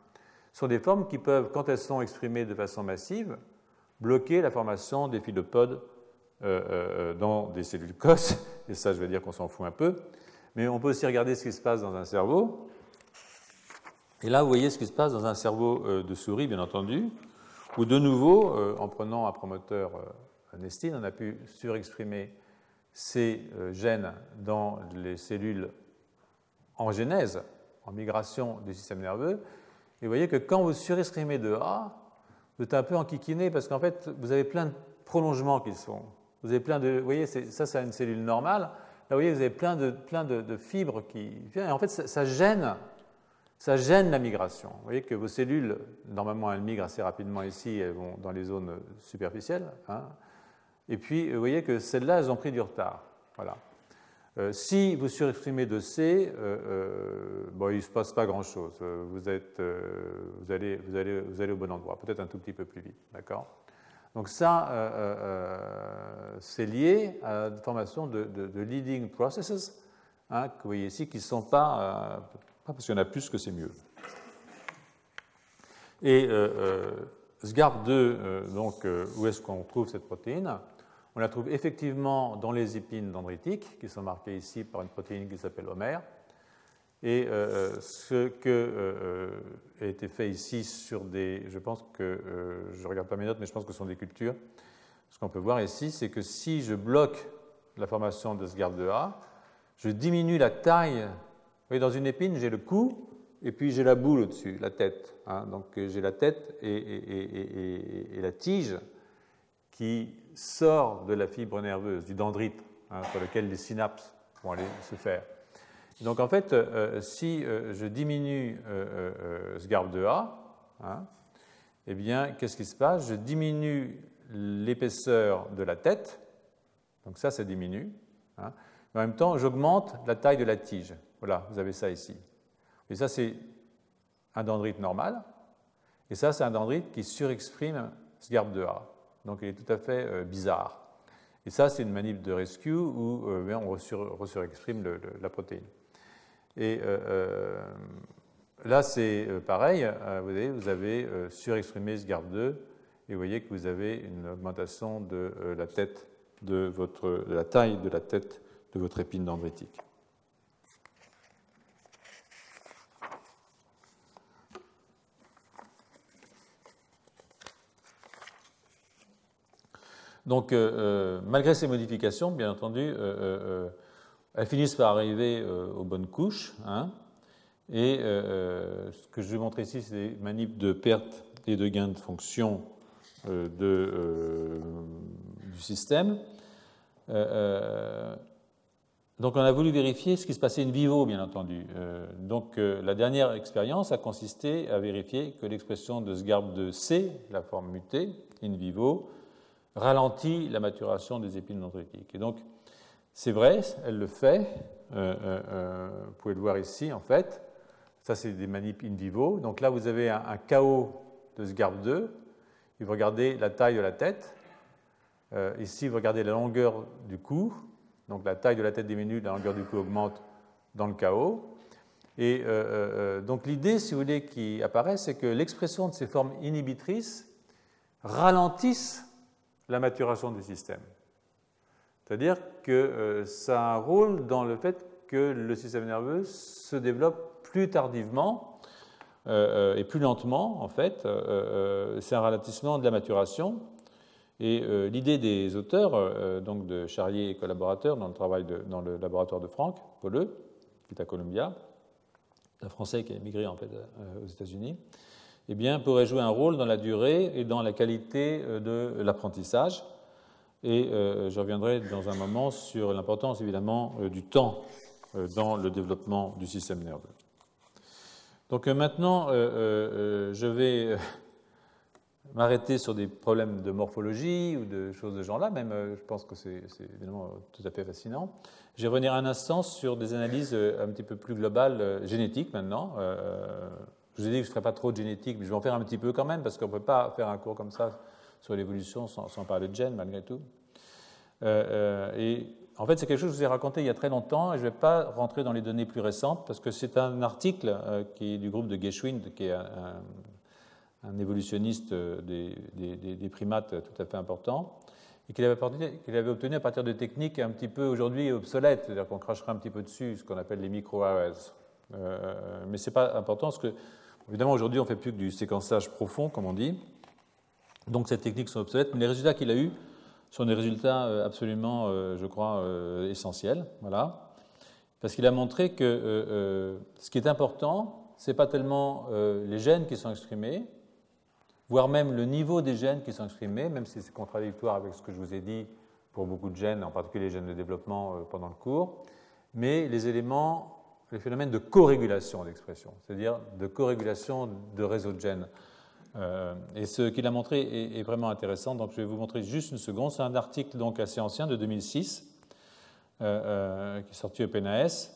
[SPEAKER 1] sont des formes qui peuvent, quand elles sont exprimées de façon massive, bloquer la formation des philopodes dans des cellules COS. Et ça, je vais dire qu'on s'en fout un peu. Mais on peut aussi regarder ce qui se passe dans un cerveau. Et là, vous voyez ce qui se passe dans un cerveau de souris, bien entendu, où de nouveau, en prenant un promoteur anestine, on a pu surexprimer ces gènes dans les cellules en genèse, en migration du système nerveux. Et vous voyez que quand vous surexprimez 2A, vous êtes un peu enquiquiné parce qu'en fait, vous avez plein de prolongements qui se font. Vous avez plein de, vous voyez, ça c'est une cellule normale. Là, vous voyez, vous avez plein de fibres qui viennent. Et en fait, ça gêne la migration. Vous voyez que vos cellules, normalement, elles migrent assez rapidement ici, elles vont dans les zones superficielles. Hein. Et puis, vous voyez que celles-là, elles ont pris du retard. Voilà. Si vous surexprimez 2C, bon, il ne se passe pas grand-chose. Vous allez au bon endroit, peut-être un tout petit peu plus vite. D'accord ? Donc ça, c'est lié à la formation de leading processes, hein, que vous voyez ici, qui ne sont pas parce qu'il y en a plus que c'est mieux. Et SGARP2, donc, où est-ce qu'on trouve cette protéine ? On la trouve effectivement dans les épines dendritiques, qui sont marquées ici par une protéine qui s'appelle Homer. Et ce qui a été fait ici sur des... Je pense que... je ne regarde pas mes notes, mais je pense que ce sont des cultures. Ce qu'on peut voir ici, c'est que si je bloque la formation de SGARP2A, je diminue la taille. Vous voyez, dans une épine, j'ai le cou, et puis j'ai la boule au-dessus, la tête. Hein. Donc j'ai la tête et la tige qui sort de la fibre nerveuse, du dendrite, hein, sur lequel les synapses vont aller se faire. Donc en fait, si je diminue SGARP2A, hein, eh bien, qu'est-ce qui se passe ? Je diminue l'épaisseur de la tête, donc ça diminue, hein, mais en même temps, j'augmente la taille de la tige. Voilà, vous avez ça ici. Et ça, c'est un dendrite normal, et ça, c'est un dendrite qui surexprime SGARP2A. Donc il est tout à fait bizarre. Et ça, c'est une manip de rescue où on resurexprime la protéine. Et là, c'est pareil. Vous avez surexprimé SGARP2 et vous voyez que vous avez une augmentation de la tête de la taille de la tête de votre épine dendritique. Donc, malgré ces modifications, bien entendu, elles finissent par arriver aux bonnes couches. Hein, et ce que je vais montrer ici, c'est des manips de perte et de gain de fonction du système. Donc on a voulu vérifier ce qui se passait in vivo, bien entendu. La dernière expérience a consisté à vérifier que l'expression de SGARP2C, la forme mutée, in vivo, ralentit la maturation des épines dendritiques. Et donc, c'est vrai, elle le fait. Vous pouvez le voir ici, en fait. Ça, c'est des manips in vivo. Donc là, vous avez un KO de SGARP2. Et vous regardez la taille de la tête. Ici, vous regardez la longueur du cou. Donc la taille de la tête diminue, la longueur du cou augmente dans le KO. Et donc l'idée, si vous voulez, qui apparaît, c'est que l'expression de ces formes inhibitrices ralentissent la maturation du système. C'est-à-dire que ça a un rôle dans le fait que le système nerveux se développe plus tardivement et plus lentement, en fait. C'est un ralentissement de la maturation. Et l'idée des auteurs, donc de Charrier et collaborateurs dans le laboratoire de Frank Polleux, qui est à Columbia, un Français qui a émigré en fait aux États-Unis, eh bien, pourrait jouer un rôle dans la durée et dans la qualité de l'apprentissage. Et je reviendrai dans un moment sur l'importance, évidemment, du temps dans le développement du système nerveux. Donc maintenant, je vais m'arrêter sur des problèmes de morphologie ou de choses de ce genre-là, même je pense que c'est évidemment tout à fait fascinant. Je vais revenir un instant sur des analyses un petit peu plus globales génétiques maintenant. Je vous ai dit que je ne ferai pas trop de génétique, mais je vais en faire un petit peu quand même, parce qu'on ne peut pas faire un cours comme ça sur l'évolution sans parler de gènes, malgré tout. Et en fait, c'est quelque chose que je vous ai raconté il y a très longtemps, et je ne vais pas rentrer dans les données plus récentes, parce que c'est un article qui est du groupe de Geschwind, qui est un évolutionniste des primates tout à fait important, et qu'il avait obtenu à partir de techniques un petit peu aujourd'hui obsolètes, c'est-à-dire qu'on cracherait un petit peu dessus, ce qu'on appelle les micro-arrays. Mais ce n'est pas important, parce que, évidemment, aujourd'hui, on ne fait plus que du séquençage profond, comme on dit, donc ces techniques sont obsolètes, mais les résultats qu'il a eus sont des résultats absolument, je crois, essentiels, voilà, parce qu'il a montré que ce qui est important, ce n'est pas tellement les gènes qui sont exprimés, voire même le niveau des gènes qui sont exprimés, même si c'est contradictoire avec ce que je vous ai dit pour beaucoup de gènes, en particulier les gènes de développement pendant le cours, mais les phénomènes de corégulation d'expression, c'est-à-dire de corégulation de réseaux de gènes. Et ce qu'il a montré est vraiment intéressant, donc je vais vous montrer juste une seconde. C'est un article donc assez ancien de 2006 qui est sorti au PNAS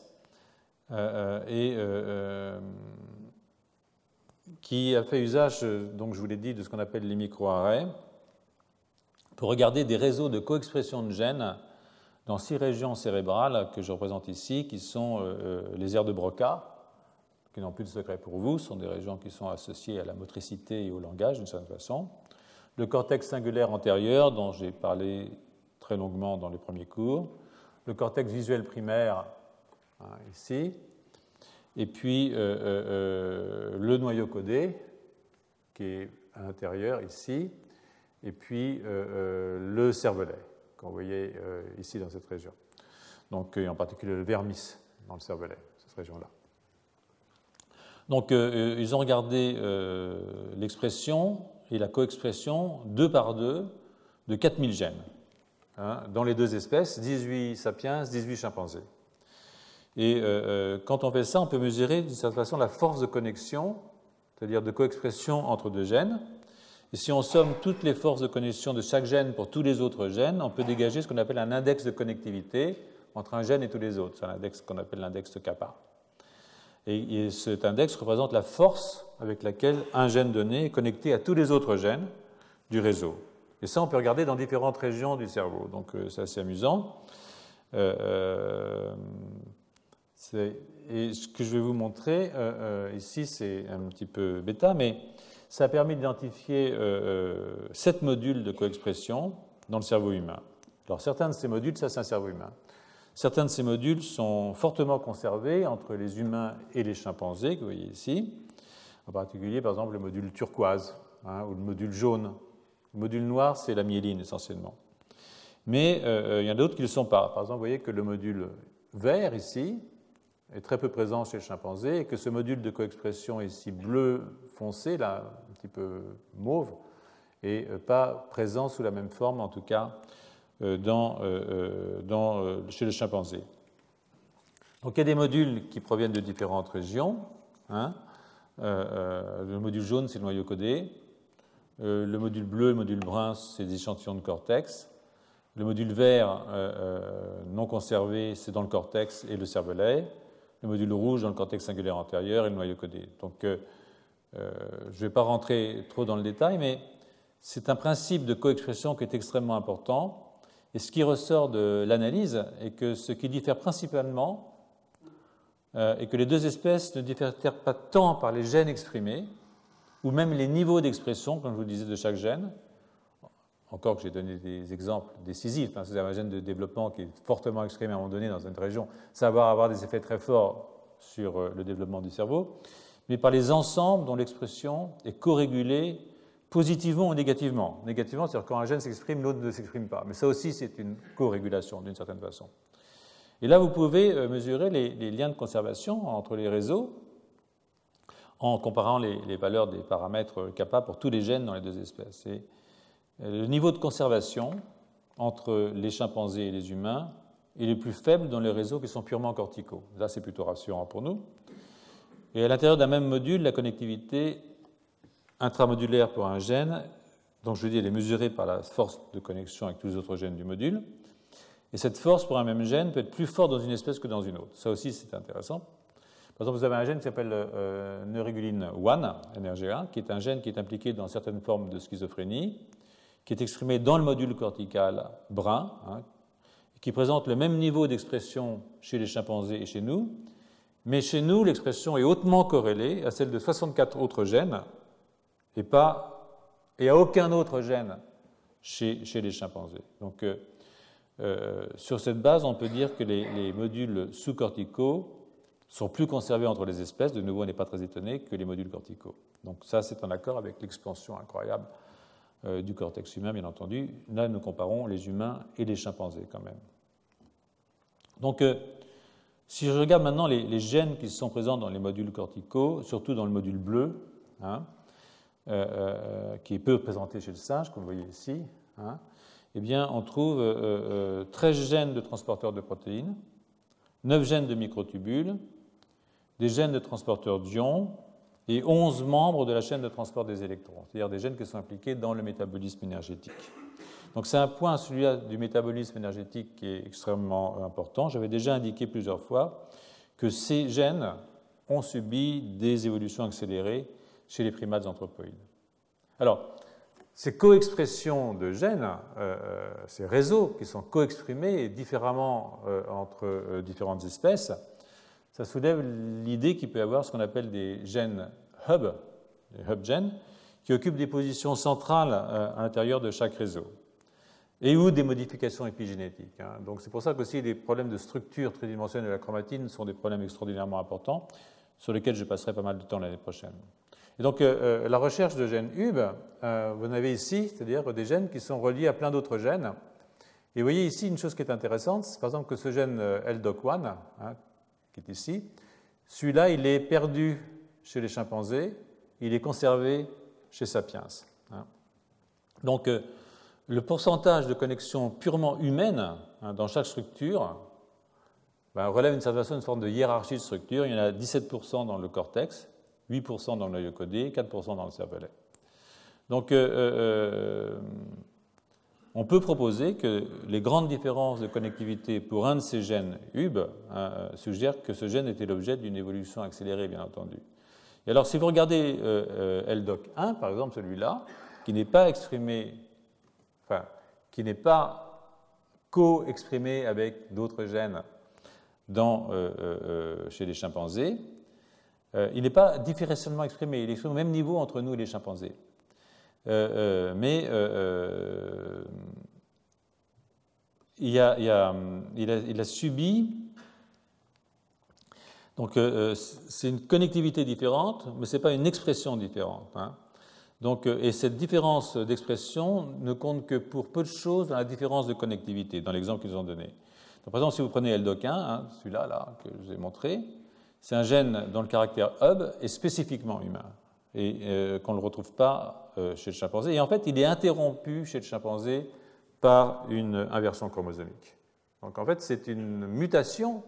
[SPEAKER 1] qui a fait usage, donc je vous l'ai dit, de ce qu'on appelle les micro-arrays pour regarder des réseaux de coexpression de gènes dans 6 régions cérébrales que je représente ici, qui sont les aires de Broca, qui n'ont plus de secret pour vous, sont des régions qui sont associées à la motricité et au langage d'une certaine façon. Le cortex singulaire antérieur, dont j'ai parlé très longuement dans les premiers cours. Le cortex visuel primaire, ici. Et puis le noyau codé, qui est à l'intérieur, ici. Et puis le cervelet, qu'on voyait ici dans cette région. Donc, en particulier le vermis dans le cervelet, cette région-là. Donc, ils ont regardé l'expression et la coexpression 2 par 2 de 4000 gènes dans les 2 espèces, 18 sapiens, 18 chimpanzés. Et quand on fait ça, on peut mesurer d'une certaine façon la force de connexion, c'est-à-dire de coexpression entre 2 gènes. Et si on somme toutes les forces de connexion de chaque gène pour tous les autres gènes, on peut dégager ce qu'on appelle un index de connectivité entre un gène et tous les autres. C'est un index qu'on appelle l'index de kappa. Et cet index représente la force avec laquelle un gène donné est connecté à tous les autres gènes du réseau. Et ça, on peut regarder dans différentes régions du cerveau. Donc, c'est assez amusant. Et ce que je vais vous montrer ici, c'est un petit peu bêta, mais ça a permis d'identifier 7 modules de coexpression dans le cerveau humain. Alors, certains de ces modules, ça, c'est un cerveau humain. Certains de ces modules sont fortement conservés entre les humains et les chimpanzés, que vous voyez ici. En particulier, par exemple, le module turquoise ou le module jaune. Le module noir, c'est la myéline essentiellement. Mais il y en a d'autres qui ne le sont pas. Par exemple, vous voyez que le module vert ici, est très peu présent chez le chimpanzé et que ce module de coexpression ici bleu foncé, là un petit peu mauve, n'est pas présent sous la même forme, en tout cas chez le chimpanzé. Donc il y a des modules qui proviennent de différentes régions. Hein. Le module jaune, c'est le noyau codé. Le module bleu, le module brun, c'est des échantillons de cortex. Le module vert non conservé, c'est dans le cortex et le cervelet. Le module rouge dans le cortex singulaire antérieur et le noyau codé. Donc, je ne vais pas rentrer trop dans le détail, mais c'est un principe de coexpression qui est extrêmement important. Et ce qui ressort de l'analyse est que ce qui diffère principalement est que les deux espèces ne diffèrent pas tant par les gènes exprimés, ou même les niveaux d'expression, comme je vous disais, de chaque gène. Encore que j'ai donné des exemples décisifs. Hein, c'est un gène de développement qui est fortement exprimé à un moment donné dans une région, ça va avoir des effets très forts sur le développement du cerveau, mais par les ensembles dont l'expression est corrégulée positivement ou négativement. Négativement, c'est-à-dire quand un gène s'exprime, l'autre ne s'exprime pas. Mais ça aussi, c'est une corrégulation d'une certaine façon. Et là, vous pouvez mesurer les liens de conservation entre les réseaux en comparant les valeurs des paramètres kappa pour tous les gènes dans les deux espèces. Et le niveau de conservation entre les chimpanzés et les humains est le plus faible dans les réseaux qui sont purement corticaux. Là, c'est plutôt rassurant pour nous. Et à l'intérieur d'un même module, la connectivité intramodulaire pour un gène, donc je dis, elle est mesurée par la force de connexion avec tous les autres gènes du module. Et cette force pour un même gène peut être plus forte dans une espèce que dans une autre. Ça aussi, c'est intéressant. Par exemple, vous avez un gène qui s'appelle neuréguline 1, NRG1, qui est un gène qui est impliqué dans certaines formes de schizophrénie, qui est exprimé dans le module cortical brun, hein, qui présente le même niveau d'expression chez les chimpanzés et chez nous, mais chez nous, l'expression est hautement corrélée à celle de 64 autres gènes et à aucun autre gène chez les chimpanzés. Donc, sur cette base, on peut dire que les modules sous-corticaux sont plus conservés entre les espèces, de nouveau on n'est pas très étonné, que les modules corticaux. Donc ça, c'est en accord avec l'expansion incroyable du cortex humain, bien entendu. Là, nous comparons les humains et les chimpanzés quand même. Donc, si je regarde maintenant les gènes qui sont présents dans les modules corticaux, surtout dans le module bleu, hein, qui est peu présenté chez le singe, comme vous voyez ici, hein, eh bien, on trouve 13 gènes de transporteurs de protéines, 9 gènes de microtubules, des gènes de transporteurs d'ions et 11 membres de la chaîne de transport des électrons, c'est-à-dire des gènes qui sont impliqués dans le métabolisme énergétique. Donc c'est un point, celui-là du métabolisme énergétique, qui est extrêmement important. J'avais déjà indiqué plusieurs fois que ces gènes ont subi des évolutions accélérées chez les primates anthropoïdes. Alors, ces coexpressions de gènes, ces réseaux qui sont coexprimés différemment entre différentes espèces, ça soulève l'idée qu'il peut y avoir ce qu'on appelle des gènes hub, des hub gènes, qui occupent des positions centrales à l'intérieur de chaque réseau, et ou des modifications épigénétiques. Hein. Donc c'est pour ça qu'aussi les problèmes de structure tridimensionnelle de la chromatine sont des problèmes extraordinairement importants, sur lesquels je passerai pas mal de temps l'année prochaine. Et donc, la recherche de gènes hub, vous en avez ici, c'est-à-dire des gènes qui sont reliés à plein d'autres gènes. Et vous voyez ici une chose qui est intéressante, c'est par exemple que ce gène LDOC1, hein, qui est ici, celui-là, il est perdu chez les chimpanzés, il est conservé chez Sapiens. Hein. Donc, le pourcentage de connexion purement humaine, hein, dans chaque structure relève d'une certaine façon une forme de hiérarchie de structure. Il y en a 17% dans le cortex, 8% dans le noyau codé, 4% dans le cervelet. Donc, on peut proposer que les grandes différences de connectivité pour un de ces gènes hub suggèrent que ce gène était l'objet d'une évolution accélérée, bien entendu. Et alors, si vous regardez LDOC1, par exemple, celui-là, qui n'est pas exprimé, enfin, qui n'est pas co-exprimé avec d'autres gènes chez les chimpanzés, il n'est pas différentiellement exprimé, il est exprimé au même niveau entre nous et les chimpanzés. Mais il a subi, donc c'est une connectivité différente, mais ce n'est pas une expression différente. Hein. Donc, et cette différence d'expression ne compte que pour peu de choses dans la différence de connectivité, dans l'exemple qu'ils ont donné. Donc, par exemple, si vous prenez L-DOC1, hein, celui-là là, que je vous ai montré, c'est un gène dont le caractère hub est spécifiquement humain et qu'on ne le retrouve pas chez le chimpanzé. Et en fait, il est interrompu chez le chimpanzé par une inversion chromosomique. Donc, en fait, c'est une mutation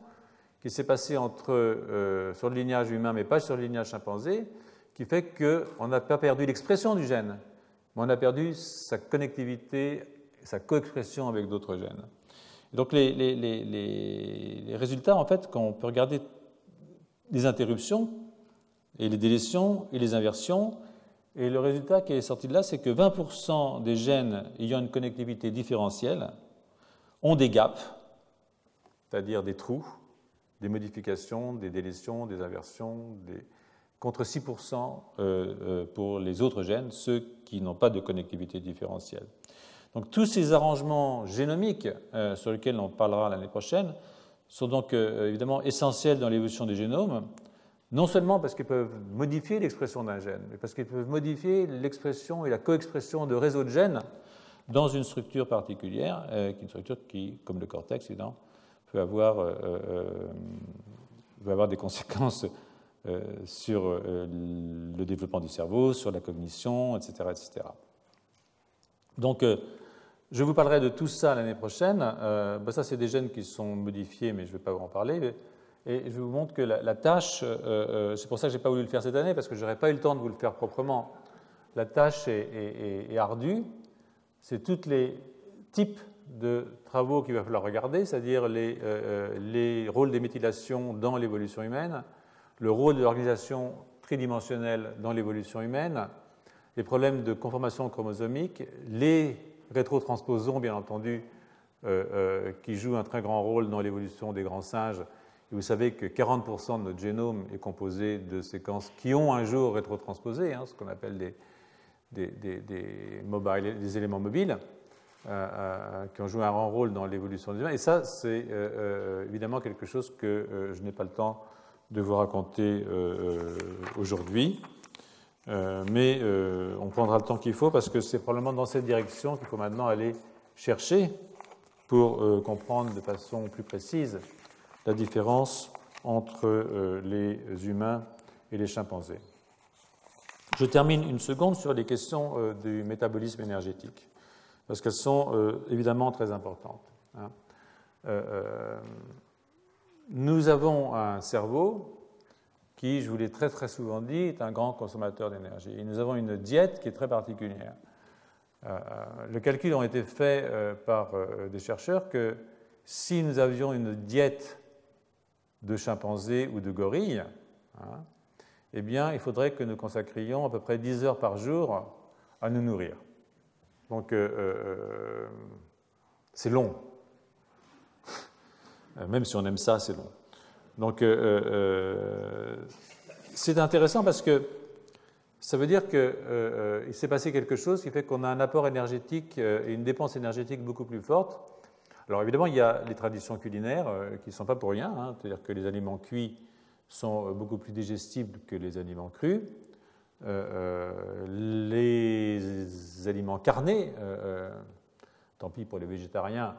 [SPEAKER 1] qui s'est passée sur le lignage humain, mais pas sur le lignage chimpanzé, qui fait qu'on n'a pas perdu l'expression du gène, mais on a perdu sa connectivité, sa coexpression avec d'autres gènes. Donc les résultats, en fait, quand on peut regarder les interruptions et les délétions et les inversions, et le résultat qui est sorti de là, c'est que 20% des gènes ayant une connectivité différentielle ont des gaps, c'est-à-dire des trous, des modifications, des délétions, des inversions, contre 6% pour les autres gènes, ceux qui n'ont pas de connectivité différentielle. Donc tous ces arrangements génomiques sur lesquels on parlera l'année prochaine sont donc évidemment essentiels dans l'évolution des génomes, non seulement parce qu'ils peuvent modifier l'expression d'un gène, mais parce qu'ils peuvent modifier l'expression et la coexpression de réseaux de gènes dans une structure particulière, qui est une structure qui, comme le cortex, évidemment, peut avoir des conséquences sur le développement du cerveau, sur la cognition, etc. etc. Donc, je vous parlerai de tout ça l'année prochaine. Ça, c'est des gènes qui sont modifiés, mais je ne vais pas vous en parler. Et je vous montre que la tâche, c'est pour ça que je n'ai pas voulu le faire cette année, parce que je n'aurais pas eu le temps de vous le faire proprement. La tâche est ardue. C'est tous les types de travaux qu'il va falloir regarder, c'est-à-dire les rôles des méthylations dans l'évolution humaine, le rôle de l'organisation tridimensionnelle dans l'évolution humaine, les problèmes de conformation chromosomique, les rétrotransposons, bien entendu, qui jouent un très grand rôle dans l'évolution des grands singes. Et vous savez que 40% de notre génome est composé de séquences qui ont un jour rétrotransposé, ce qu'on appelle des éléments mobiles, qui ont joué un grand rôle dans l'évolution des humains. Et ça, c'est évidemment quelque chose que je n'ai pas le temps de vous raconter aujourd'hui. Mais on prendra le temps qu'il faut parce que c'est probablement dans cette direction qu'il faut maintenant aller chercher pour comprendre de façon plus précise la différence entre les humains et les chimpanzés. Je termine une seconde sur les questions du métabolisme énergétique parce qu'elles sont évidemment très importantes. Nous avons un cerveau qui, je vous l'ai très très souvent dit, est un grand consommateur d'énergie. Et nous avons une diète qui est très particulière. Le calcul a été fait par des chercheurs que si nous avions une diète de chimpanzés ou de gorilles, eh bien, il faudrait que nous consacrions à peu près 10 heures par jour à nous nourrir. Donc, c'est long. Même si on aime ça, c'est long. Donc, c'est intéressant parce que ça veut dire qu'il s'est passé quelque chose qui fait qu'on a un apport énergétique et une dépense énergétique beaucoup plus forte. Alors, évidemment, il y a les traditions culinaires qui ne sont pas pour rien, c'est-à-dire que les aliments cuits sont beaucoup plus digestibles que les aliments crus. Les aliments carnés, tant pis pour les végétariens,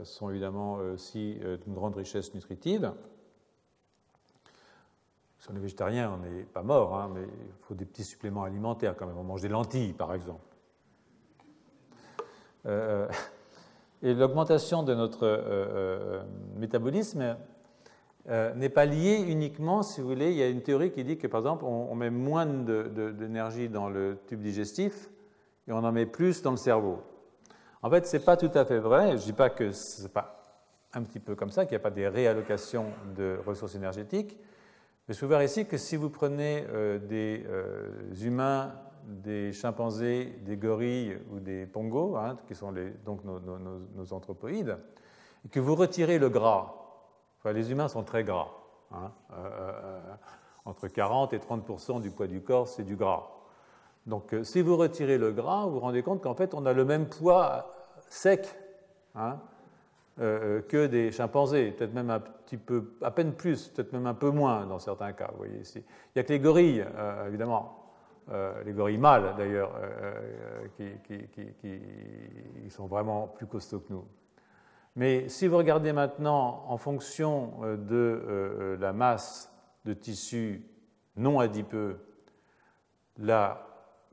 [SPEAKER 1] sont évidemment aussi d'une grande richesse nutritive. Si on est végétarien, on n'est pas mort, mais il faut des petits suppléments alimentaires quand même. On mange des lentilles, par exemple. Et l'augmentation de notre métabolisme n'est pas liée uniquement, si vous voulez, il y a une théorie qui dit que, par exemple, on met moins d'énergie dans le tube digestif et on en met plus dans le cerveau. En fait, ce n'est pas tout à fait vrai. Je ne dis pas que ce n'est pas un petit peu comme ça, qu'il n'y a pas des réallocations de ressources énergétiques. Mais je peux voir ici que si vous prenez des humains, des chimpanzés, des gorilles ou des pongos, qui sont donc nos anthropoïdes, et que vous retirez le gras, les humains sont très gras, entre 40 et 30% du poids du corps, c'est du gras. Donc, si vous retirez le gras, vous vous rendez compte qu'en fait, on a le même poids sec que des chimpanzés, peut-être même un petit peu, à peine plus, peut-être même un peu moins dans certains cas. Vous voyez ici. Il n'y a que les gorilles, évidemment, les gorilles mâles d'ailleurs, qui sont vraiment plus costauds que nous. Mais si vous regardez maintenant en fonction de la masse de tissu non adipeux, la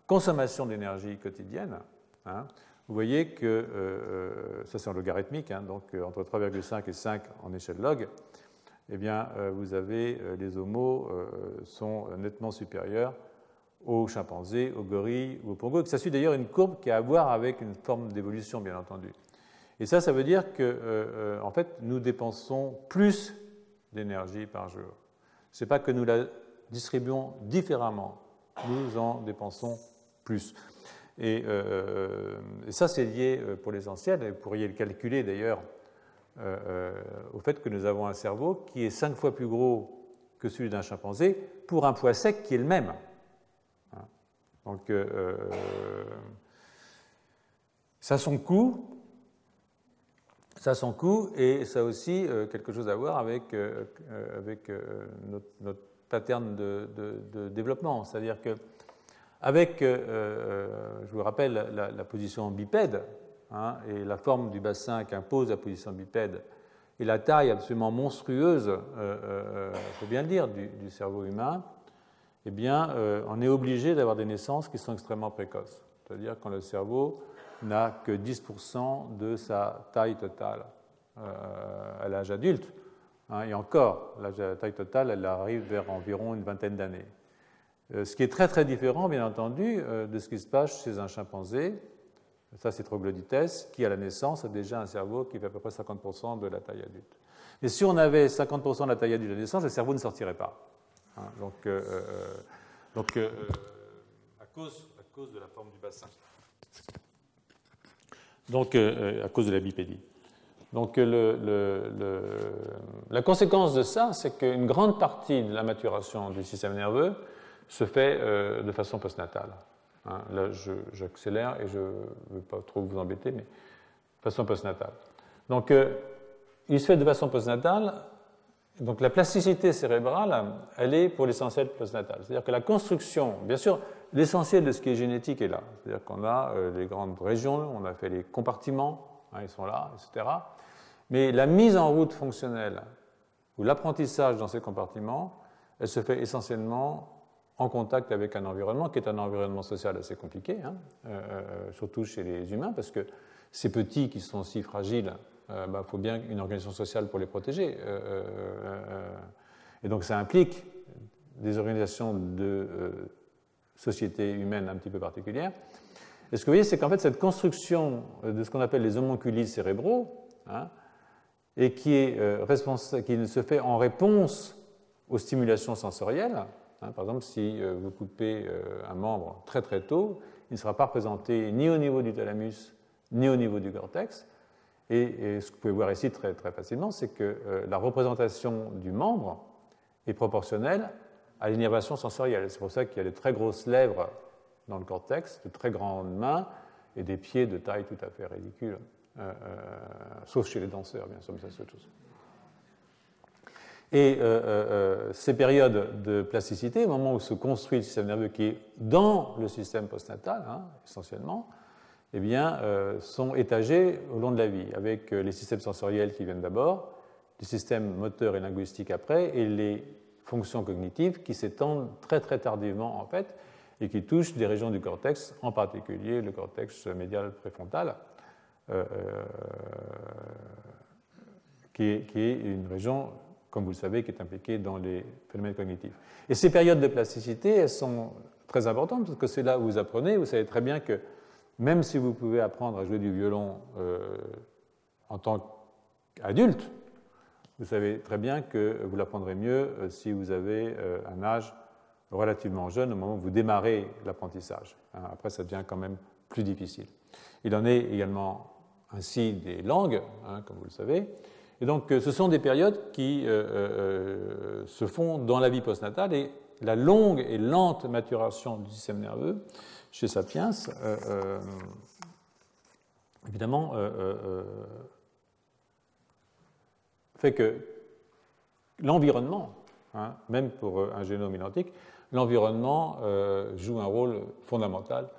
[SPEAKER 1] consommation d'énergie quotidienne, hein, vous voyez que, ça c'est en logarithmique, hein, donc entre 3,5 et 5 en échelle log, eh bien, vous avez les homos sont nettement supérieurs aux chimpanzés, aux gorilles ou aux pongos. Ça suit d'ailleurs une courbe qui a à voir avec une forme d'évolution, bien entendu. Et ça veut dire que, en fait, nous dépensons plus d'énergie par jour. Ce n'est pas que nous la distribuons différemment, nous en dépensons plus. Et ça, c'est lié pour l'essentiel, et vous pourriez le calculer d'ailleurs, au fait que nous avons un cerveau qui est 5 fois plus gros que celui d'un chimpanzé pour un poids sec qui est le même. Donc, ça a son coût. Ça a son coût et ça a aussi quelque chose à voir avec notre pattern de développement. C'est-à-dire que, je vous rappelle la position bipède, hein, et la forme du bassin qu'impose la position bipède et la taille absolument monstrueuse, il faut bien le dire, du cerveau humain, eh bien, on est obligé d'avoir des naissances qui sont extrêmement précoces. C'est-à-dire quand le cerveau n'a que 10% de sa taille totale à l'âge adulte. Hein, et encore, la taille totale, elle arrive vers environ une vingtaine d'années. Ce qui est très très différent, bien entendu, de ce qui se passe chez un chimpanzé, ça c'est troglodytes, qui à la naissance a déjà un cerveau qui fait à peu près 50% de la taille adulte. Mais si on avait 50% de la taille adulte à la naissance, le cerveau ne sortirait pas. Hein, à cause de la forme du bassin. Donc, à cause de la bipédie. Donc, la conséquence de ça, c'est qu'une grande partie de la maturation du système nerveux se fait de façon postnatale. Hein, là, j'accélère et je ne veux pas trop vous embêter, mais de façon postnatale. Donc, il se fait de façon postnatale. Donc, la plasticité cérébrale, elle est pour l'essentiel postnatale. C'est-à-dire que la construction, bien sûr, l'essentiel de ce qui est génétique est là. C'est-à-dire qu'on a les grandes régions, on a fait les compartiments, hein, ils sont là, etc. Mais la mise en route fonctionnelle ou l'apprentissage dans ces compartiments, elle se fait essentiellement en contact avec un environnement qui est un environnement social assez compliqué, hein, surtout chez les humains, parce que ces petits qui sont si fragiles, faut bien une organisation sociale pour les protéger. Et donc ça implique des organisations de sociétés humaines un petit peu particulières. Et ce que vous voyez, c'est qu'en fait, cette construction de ce qu'on appelle les homoncules cérébraux, hein, et qui se fait en réponse aux stimulations sensorielles, hein, par exemple, si vous coupez un membre très très tôt, il ne sera pas représenté ni au niveau du thalamus, ni au niveau du cortex. Et ce que vous pouvez voir ici très, très facilement, c'est que la représentation du membre est proportionnelle à l'innervation sensorielle. C'est pour ça qu'il y a de très grosses lèvres dans le cortex, de très grandes mains et des pieds de taille tout à fait ridicule, sauf chez les danseurs, bien sûr, mais ça c'est autre chose. Et ces périodes de plasticité, au moment où se construit le système nerveux qui est dans le système postnatal, hein, essentiellement, eh bien, sont étagés au long de la vie, avec les systèmes sensoriels qui viennent d'abord, les systèmes moteurs et linguistiques après, et les fonctions cognitives qui s'étendent très très tardivement en fait, et qui touchent des régions du cortex, en particulier le cortex médial préfrontal, qui est une région, comme vous le savez, qui est impliquée dans les phénomènes cognitifs. Et ces périodes de plasticité, elles sont très importantes, parce que c'est là où vous apprenez, vous savez très bien que même si vous pouvez apprendre à jouer du violon en tant qu'adulte, vous savez très bien que vous l'apprendrez mieux si vous avez un âge relativement jeune au moment où vous démarrez l'apprentissage. Après, ça devient quand même plus difficile. Il en est également ainsi des langues, hein, comme vous le savez. Et donc, ce sont des périodes qui se font dans la vie postnatale, et la longue et lente maturation du système nerveux chez Sapiens, évidemment, fait que l'environnement, hein, même pour un génome identique, l'environnement joue un rôle fondamental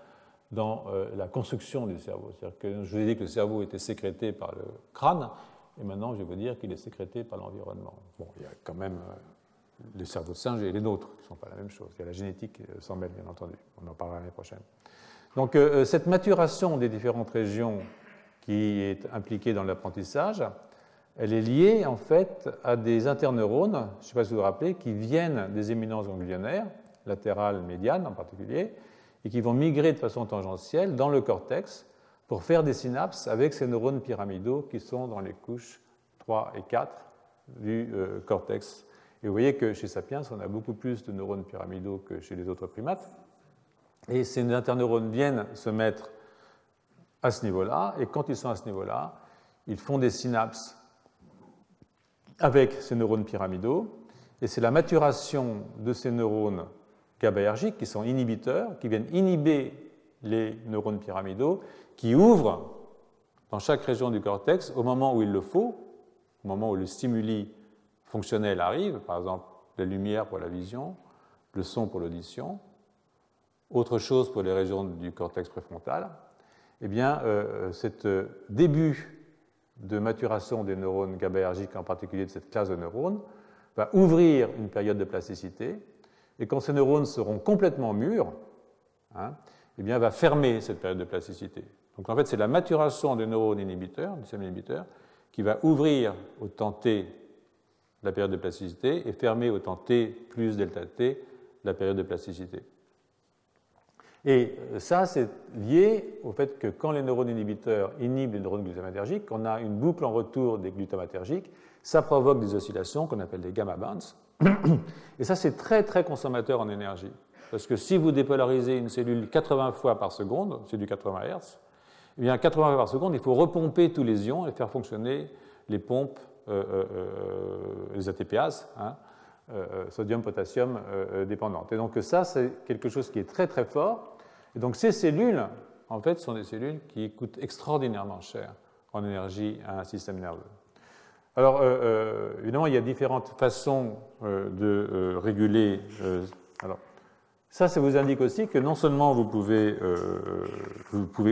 [SPEAKER 1] dans la construction du cerveau. C'est-à-dire que je vous ai dit que le cerveau était sécrété par le crâne, et maintenant je vais vous dire qu'il est sécrété par l'environnement. Bon, il y a quand même les cerveaux de singes et les nôtres, qui ne sont pas la même chose. Il y a la génétique s'en mêle, bien entendu. On en parlera l'année prochaine. Donc cette maturation des différentes régions qui est impliquée dans l'apprentissage, elle est liée en fait à des interneurones, je ne sais pas si vous vous rappelez, qui viennent des éminences ganglionnaires, latérales, médianes en particulier, et qui vont migrer de façon tangentielle dans le cortex pour faire des synapses avec ces neurones pyramidaux qui sont dans les couches 3 et 4 du cortex. Et vous voyez que chez Sapiens, on a beaucoup plus de neurones pyramidaux que chez les autres primates. Et ces interneurones viennent se mettre à ce niveau-là, et quand ils sont à ce niveau-là, ils font des synapses avec ces neurones pyramidaux, et c'est la maturation de ces neurones GABAergiques qui sont inhibiteurs, qui viennent inhiber les neurones pyramidaux, qui ouvrent dans chaque région du cortex au moment où il le faut, au moment où le stimuli fonctionnel arrive, par exemple la lumière pour la vision, le son pour l'audition, autre chose pour les régions du cortex préfrontal. Eh bien, ce début de maturation des neurones GABAergiques, en particulier de cette classe de neurones, va ouvrir une période de plasticité, et quand ces neurones seront complètement mûrs, eh bien, va fermer cette période de plasticité. Donc en fait, c'est la maturation des neurones inhibiteurs, du système inhibiteur, qui va ouvrir au temps t la période de plasticité et fermer au temps t plus delta t la période de plasticité. Et ça, c'est lié au fait que quand les neurones inhibiteurs inhibent les neurones glutamatergiques, on a une boucle en retour des glutamatergiques, ça provoque des oscillations qu'on appelle des gamma bands. Et ça, c'est très, très consommateur en énergie. Parce que si vous dépolarisez une cellule 80 fois par seconde, c'est du 80 Hz, eh bien 80 fois par seconde, il faut repomper tous les ions et faire fonctionner les pompes, les ATPases, sodium, potassium dépendantes. Et donc ça, c'est quelque chose qui est très, très fort. Et donc ces cellules, en fait, sont des cellules qui coûtent extraordinairement cher en énergie à un système nerveux. Alors, évidemment, il y a différentes façons de réguler. Alors, ça vous indique aussi que non seulement vous pouvez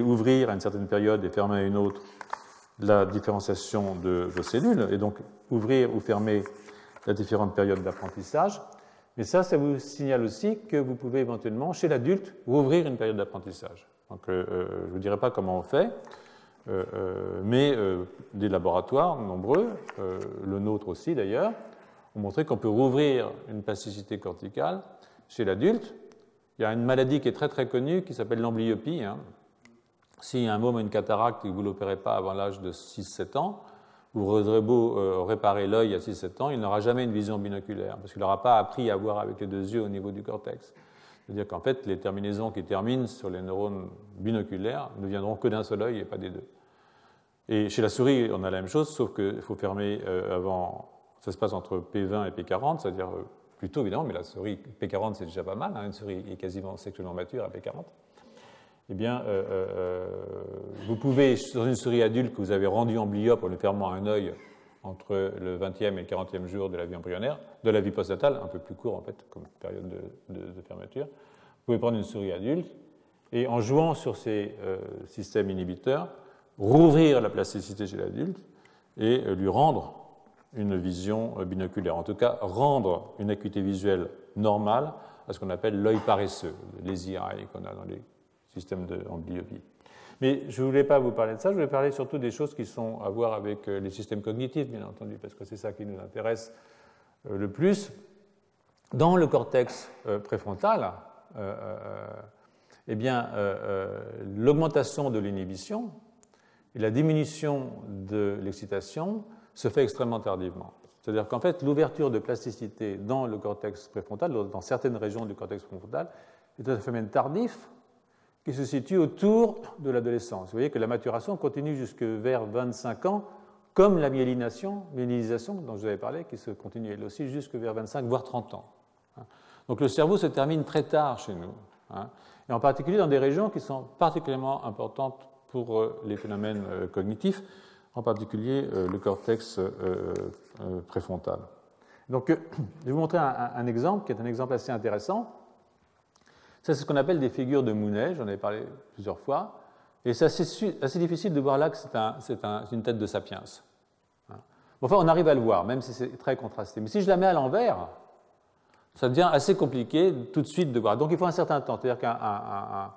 [SPEAKER 1] ouvrir à une certaine période et fermer à une autre la différenciation de vos cellules, et donc ouvrir ou fermer la différentes périodes d'apprentissage, mais ça vous signale aussi que vous pouvez éventuellement, chez l'adulte, rouvrir une période d'apprentissage. Donc, je ne vous dirai pas comment on fait, mais des laboratoires nombreux, le nôtre aussi d'ailleurs, ont montré qu'on peut rouvrir une plasticité corticale chez l'adulte. Il y a une maladie qui est très très connue qui s'appelle l'amblyopie. Si un môme a une cataracte et que vous ne l'opérez pas avant l'âge de 6-7 ans, vous aurez beau réparer l'œil à 6-7 ans, il n'aura jamais une vision binoculaire, parce qu'il n'aura pas appris à voir avec les deux yeux au niveau du cortex. C'est-à-dire qu'en fait, les terminaisons qui terminent sur les neurones binoculaires ne viendront que d'un seul œil et pas des deux. Et chez la souris, on a la même chose, sauf qu'il faut fermer avant, ça se passe entre P20 et P40, c'est-à-dire plus tôt évidemment, mais la souris P40 c'est déjà pas mal, une souris est quasiment sexuellement mature à P40. Eh bien, vous pouvez, sur une souris adulte que vous avez rendue amblyope en lui fermant un œil entre le 20e et le 40e jour de la vie embryonnaire, de la vie postnatale, un peu plus court en fait, comme période de fermeture, vous pouvez prendre une souris adulte et en jouant sur ces systèmes inhibiteurs, rouvrir la plasticité chez l'adulte et lui rendre une vision binoculaire. En tout cas, rendre une acuité visuelle normale à ce qu'on appelle l'œil paresseux, les lazy eye qu'on a dans les système d'amblyopie. Mais je ne voulais pas vous parler de ça, je voulais parler surtout des choses qui sont à voir avec les systèmes cognitifs, bien entendu, parce que c'est ça qui nous intéresse le plus. Dans le cortex préfrontal, eh bien, l'augmentation de l'inhibition et la diminution de l'excitation se fait extrêmement tardivement. C'est-à-dire qu'en fait, l'ouverture de plasticité dans le cortex préfrontal, dans certaines régions du cortex préfrontal, est un phénomène tardif qui se situe autour de l'adolescence. Vous voyez que la maturation continue jusque vers 25 ans, comme la myélinisation dont je vous avais parlé, qui se continue elle aussi jusque vers 25, voire 30 ans. Donc le cerveau se termine très tard chez nous, et en particulier dans des régions qui sont particulièrement importantes pour les phénomènes cognitifs, en particulier le cortex préfrontal. Donc je vais vous montrer un exemple qui est un exemple assez intéressant. Ça, c'est ce qu'on appelle des figures de Mounet, j'en ai parlé plusieurs fois. Et c'est assez difficile de voir là que c'est une tête de sapiens. Enfin, on arrive à le voir, même si c'est très contrasté. Mais si je la mets à l'envers, ça devient assez compliqué tout de suite de voir. Donc il faut un certain temps. C'est-à-dire qu'un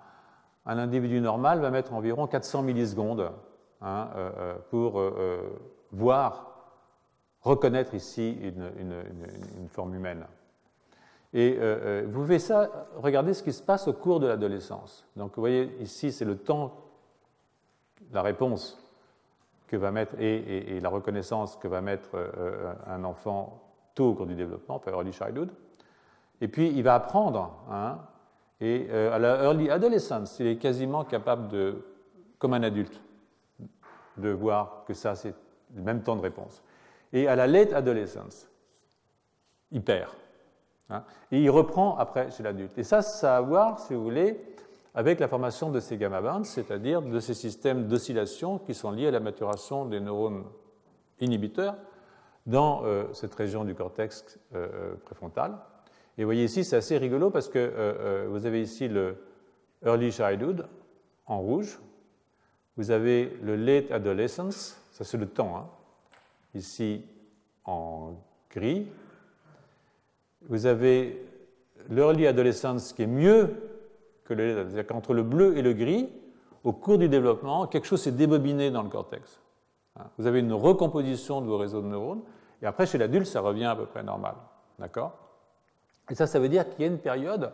[SPEAKER 1] individu normal va mettre environ 400 millisecondes pour reconnaître ici une forme humaine. Et vous pouvez ça, regardez ce qui se passe au cours de l'adolescence. Donc vous voyez, ici, c'est le temps, la réponse que va mettre, et la reconnaissance que va mettre un enfant tôt au cours du développement, enfin early childhood. Et puis, il va apprendre, et à la early adolescence, il est quasiment capable comme un adulte, de voir que ça, c'est le même temps de réponse. Et à la late adolescence, il perd. Et il reprend après chez l'adulte. Et ça a à voir, si vous voulez, avec la formation de ces gamma bands, c'est-à-dire de ces systèmes d'oscillation qui sont liés à la maturation des neurones inhibiteurs dans cette région du cortex préfrontal. Et vous voyez ici, c'est assez rigolo parce que vous avez ici le early childhood en rouge, vous avez le late adolescence, ça c'est le temps, ici en gris. Vous avez l'early adolescence qui est mieux que le late, c'est-à-dire qu'entre le bleu et le gris, au cours du développement, quelque chose s'est débobiné dans le cortex. Vous avez une recomposition de vos réseaux de neurones, et après, chez l'adulte, ça revient à peu près normal. D'accord ? Et ça veut dire qu'il y a une période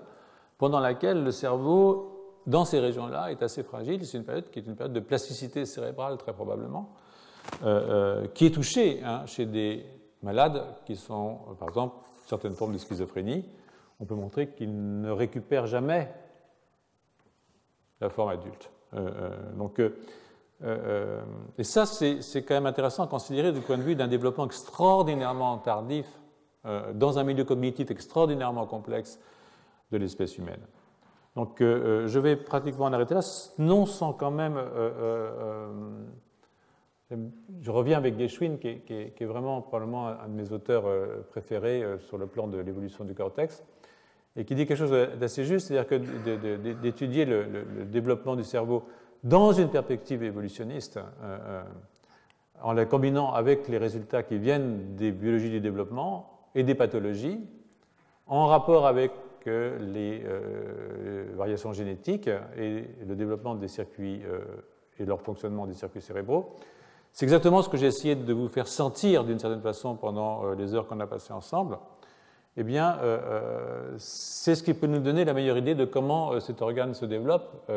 [SPEAKER 1] pendant laquelle le cerveau, dans ces régions-là, est assez fragile. C'est une période qui est une période de plasticité cérébrale, très probablement, qui est touchée chez des malades qui sont, par exemple, certaines formes de schizophrénie. On peut montrer qu'ils ne récupèrent jamais la forme adulte. Et ça, c'est quand même intéressant à considérer du point de vue d'un développement extraordinairement tardif dans un milieu cognitif extraordinairement complexe de l'espèce humaine. Donc, je vais pratiquement en arrêter là, non sans quand même... je reviens avec Geschwin, qui est vraiment probablement un de mes auteurs préférés sur le plan de l'évolution du cortex, et qui dit quelque chose d'assez juste, c'est-à-dire que d'étudier le développement du cerveau dans une perspective évolutionniste, en la combinant avec les résultats qui viennent des biologies du développement et des pathologies, en rapport avec les variations génétiques et le développement des circuits et leur fonctionnement des circuits cérébraux. C'est exactement ce que j'ai essayé de vous faire sentir d'une certaine façon pendant les heures qu'on a passées ensemble. Eh bien, c'est ce qui peut nous donner la meilleure idée de comment cet organe se développe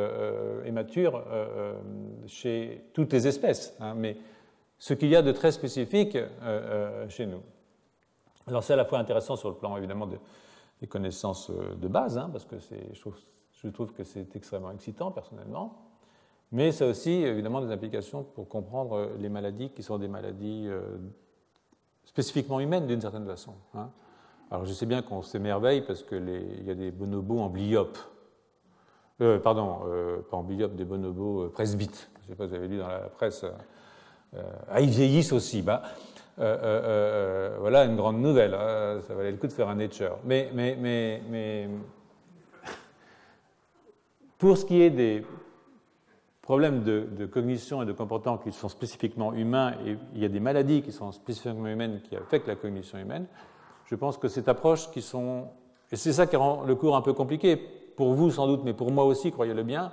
[SPEAKER 1] et mature chez toutes les espèces, mais ce qu'il y a de très spécifique chez nous. Alors, c'est à la fois intéressant sur le plan, évidemment, des connaissances de base, parce que je trouve que c'est extrêmement excitant, personnellement, mais ça a aussi, évidemment, des implications pour comprendre les maladies qui sont des maladies spécifiquement humaines, d'une certaine façon. Alors, je sais bien qu'on s'émerveille parce qu'il y a des bonobos en bliope. Pas en bliope, des bonobos presbytes. Je ne sais pas si vous avez lu dans la presse. Ils vieillissent aussi. Voilà une grande nouvelle. Ça valait le coup de faire un Nature. Mais pour ce qui est des problèmes de cognition et de comportement qui sont spécifiquement humains, et il y a des maladies qui sont spécifiquement humaines qui affectent la cognition humaine, je pense que cette approche et c'est ça qui rend le cours un peu compliqué, pour vous sans doute, mais pour moi aussi, croyez-le bien,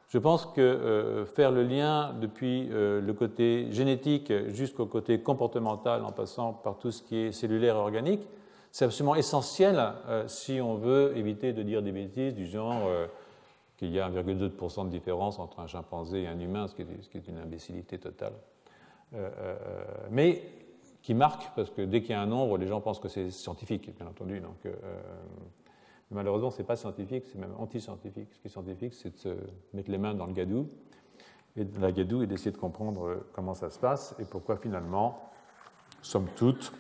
[SPEAKER 1] je pense que faire le lien depuis le côté génétique jusqu'au côté comportemental, en passant par tout ce qui est cellulaire et organique, c'est absolument essentiel si on veut éviter de dire des bêtises du genre qu'il y a 1,2% de différence entre un chimpanzé et un humain, ce qui est une imbécilité totale. Mais qui marque, parce que dès qu'il y a un nombre, les gens pensent que c'est scientifique, bien entendu. Donc, malheureusement, ce n'est pas scientifique, c'est même anti-scientifique. Ce qui est scientifique, c'est de se mettre les mains dans le gadou, et d'essayer de comprendre comment ça se passe et pourquoi finalement, somme toute,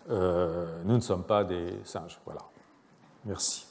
[SPEAKER 1] nous ne sommes pas des singes. Voilà. Merci.